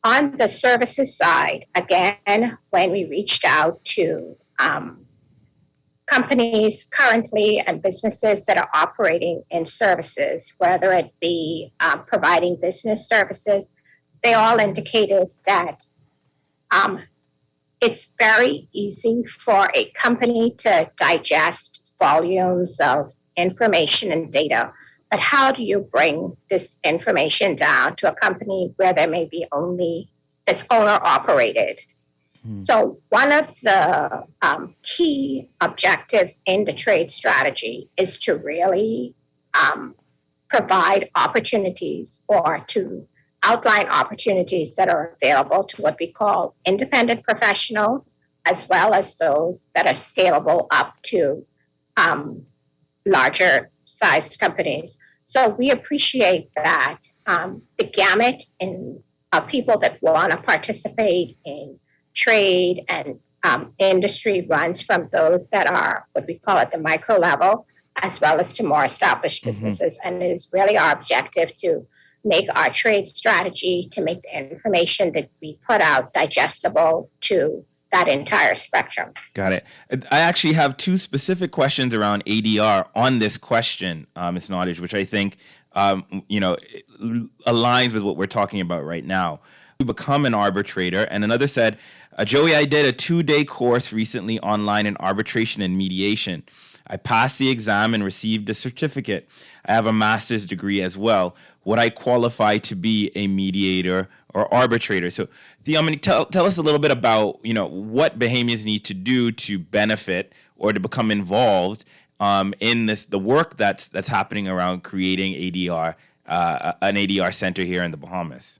On the services side, again, when we reached out to companies currently and businesses that are operating in services, whether it be providing business services, they all indicated that it's very easy for a company to digest volumes of information and data. But how do you bring this information down to a company where there may be only it's owner operated? So one of the key objectives in the trade strategy is to really provide opportunities or to outline opportunities that are available to what we call independent professionals, as well as those that are scalable up to larger sized companies. So we appreciate that the gamut of people that want to participate in trade and industry runs from those that are what we call at the micro level, as well as to more established businesses. And it is really our objective to make our trade strategy, to make the information that we put out digestible to that entire spectrum. Got it. I actually have two specific questions around ADR on this question, Ms. Nottage, which I think aligns with what we're talking about right now. You become an arbitrator, and another said, Joey, I did a 2-day course recently online in arbitration and mediation. I passed the exam and received a certificate. I have a master's degree as well. Would I qualify to be a mediator or arbitrator? So, Theomony, tell us a little bit about, what Bahamians need to do to benefit or to become involved in the work that's happening around creating ADR, an ADR center here in the Bahamas.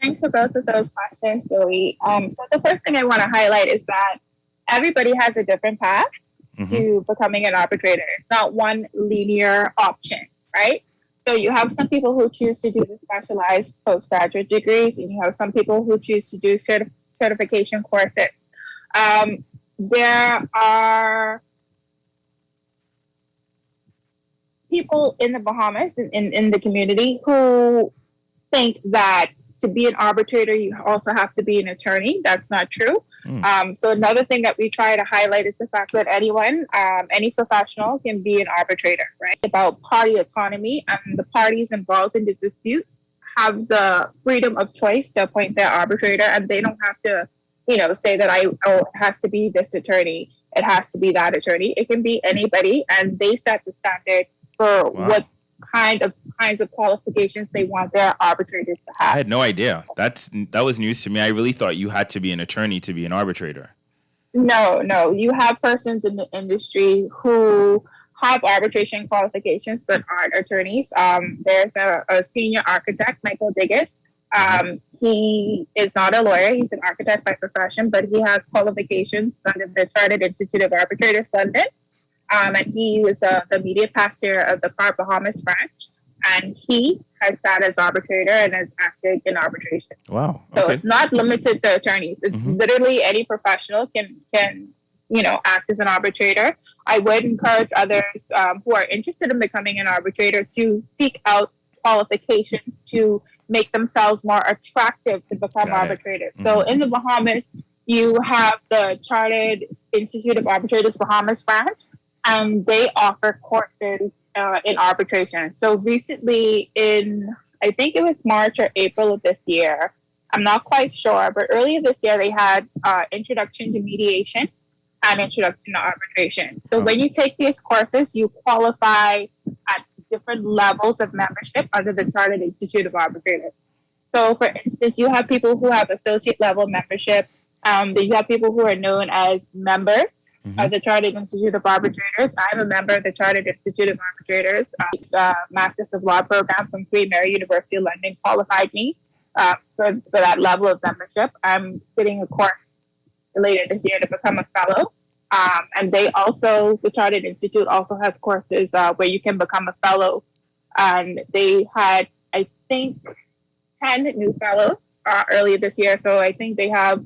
Thanks for both of those questions, Joey. So the first thing I want to highlight is that everybody has a different path to becoming an arbitrator. It's not one linear option, right? So you have some people who choose to do the specialized postgraduate degrees, and you have some people who choose to do certification courses. There are people in the Bahamas, in the community, who think that to be an arbitrator, you also have to be an attorney. That's not true. So another thing that we try to highlight is the fact that anyone, any professional can be an arbitrator, right? About party autonomy, and the parties involved in this dispute have the freedom of choice to appoint their arbitrator, and they don't have to, say that it has to be this attorney, it has to be that attorney. It can be anybody, and they set the standard for what kinds of qualifications they want their arbitrators to have. I had no idea. That was news to me. I really thought you had to be an attorney to be an arbitrator. No. You have persons in the industry who have arbitration qualifications but aren't attorneys. There's a senior architect, Michael Digges. He is not a lawyer. He's an architect by profession, but he has qualifications under the Chartered Institute of Arbitrators, London. And he was the immediate pastor of the Clark Bahamas branch, and he has sat as arbitrator and has acted in arbitration. Wow! So it's not limited to attorneys. It's literally any professional can act as an arbitrator. I would encourage others who are interested in becoming an arbitrator to seek out qualifications to make themselves more attractive to become arbitrators. So in the Bahamas, you have the Chartered Institute of Arbitrators Bahamas branch, and they offer courses in arbitration. So recently I think it was March or April of this year, I'm not quite sure, but earlier this year they had Introduction to Mediation and Introduction to Arbitration. So when you take these courses, you qualify at different levels of membership under the Chartered Institute of Arbitrators. So for instance, you have people who have associate level membership. Then you have people who are known as members of the Chartered Institute of Arbitrators. I'm a member of the Chartered Institute of Arbitrators. Masters of Law program from Queen Mary University of London qualified me for that level of membership. I'm sitting a course later this year to become a fellow. And the Chartered Institute also has courses where you can become a fellow. And they had, I think, 10 new fellows earlier this year. So I think they have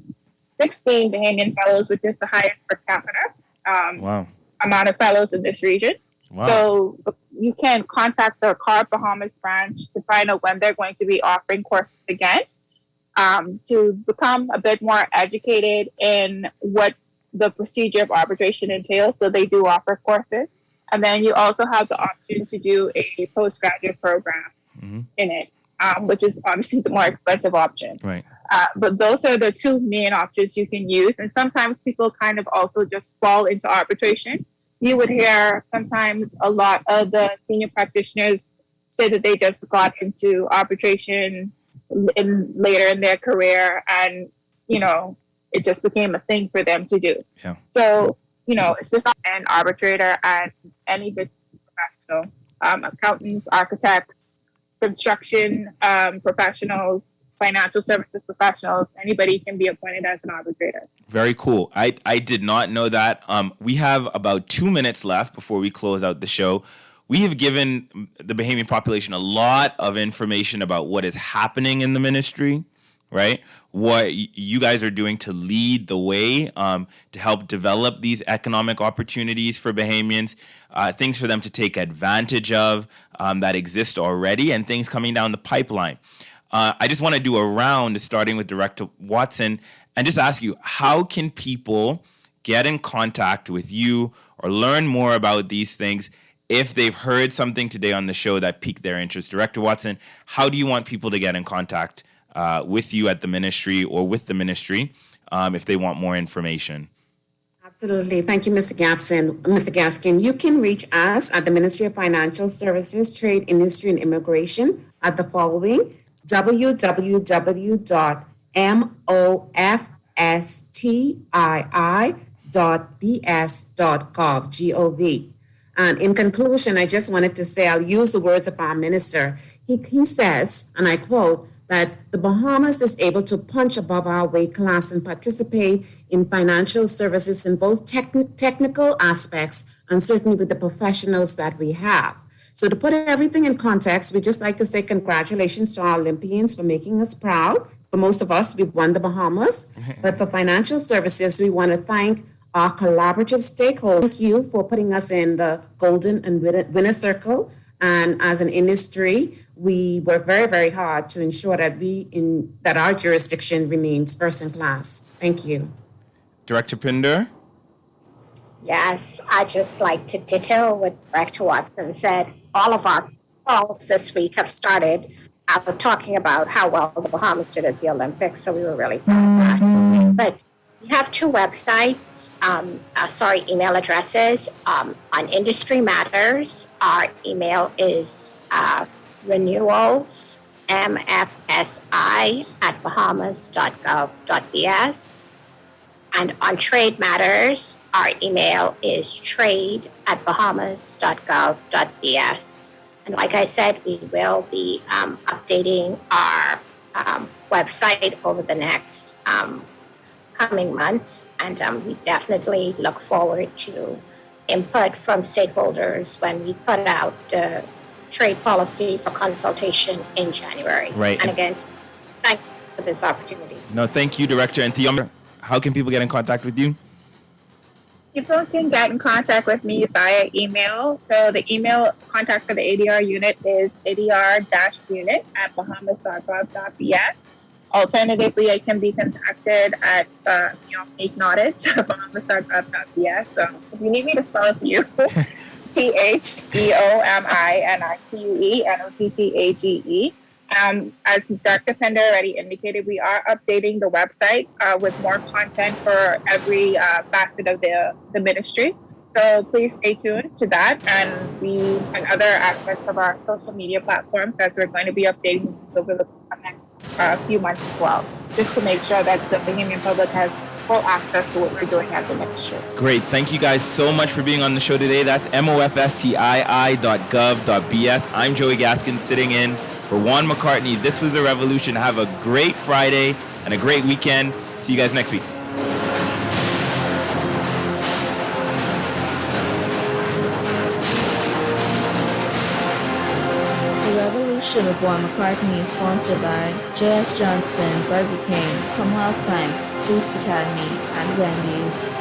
16 Bahamian fellows, which is the highest per capita amount of fellows in this region. Wow. So you can contact the CARB Bahamas branch to find out when they're going to be offering courses again, to become a bit more educated in what the procedure of arbitration entails. So they do offer courses. And then you also have the option to do a postgraduate program in it, which is obviously the more expensive option. Right. But those are the two main options you can use. And sometimes people kind of also just fall into arbitration. You would hear sometimes a lot of the senior practitioners say that they just got into arbitration later in their career, and, it just became a thing for them to do. Yeah. So, it's just not an arbitrator and any business professional, accountants, architects, construction professionals, financial services professionals, anybody can be appointed as an arbitrator. Very cool. I did not know that. We have about 2 minutes left before we close out the show. We have given the Bahamian population a lot of information about what is happening in the ministry, right? What you guys are doing to lead the way, to help develop these economic opportunities for Bahamians, things for them to take advantage of that exist already, and things coming down the pipeline. I just want to do a round, starting with Director Watson, and just ask you, how can people get in contact with you or learn more about these things if they've heard something today on the show that piqued their interest? Director Watson, how do you want people to get in contact with you at the ministry or with the ministry if they want more information? Absolutely. Thank you, Mr. Gaskin. You can reach us at the Ministry of Financial Services, Trade, Industry, and Immigration at the following: www.mofstii.bs.gov. And in conclusion, I just wanted to say, I'll use the words of our minister. He says, and I quote, that the Bahamas is able to punch above our weight class and participate in financial services in both technical aspects and certainly with the professionals that we have. So to put everything in context, we'd just like to say congratulations to our Olympians for making us proud. For most of us, we've won the Bahamas. But for financial services, we want to thank our collaborative stakeholders. Thank you for putting us in the golden and winner circle. And as an industry, we work very, very hard to ensure that that our jurisdiction remains first in class. Thank you. Director Pinder? Yes, I just like to ditto what Director Watson said. All of our calls this week have started out talking about how well the Bahamas did at the Olympics, so we were really proud of that. But we have two websites, email addresses. On Industry Matters, our email is renewalsmfsi@bahamas.gov.bs. And on Trade Matters, our email is trade@bahamas.gov.bs. And like I said, we will be updating our website over the next coming months. And we definitely look forward to input from stakeholders when we put out the trade policy for consultation in January. Right. And again, thank you for this opportunity. No, thank you, Director. And Theo, how can people get in contact with you? People can get in contact with me via email. So the email contact for the ADR unit is adr-unit@bahamas.gov.bs. Alternatively, I can be contacted at Make Nottage at bahamas.gov.bs. So if you need me to spell it for you, TheomiNiCue As Dr. Pender already indicated, we are updating the website with more content for every facet of the ministry. So please stay tuned to that and other aspects of our social media platforms, as we're going to be updating over the next few months as well, just to make sure that the Bahamian public has full access to what we're doing as a ministry. Great. Thank you guys so much for being on the show today. That's mofstii.gov.bs. I'm Joey Gaskin sitting in for Juan McCartney. This was The Revolution. Have a great Friday and a great weekend. See you guys next week. The Revolution with Juan McCartney is sponsored by J.S. Johnson, Burger King, Commonwealth Bank, Boost Academy, and Wendy's.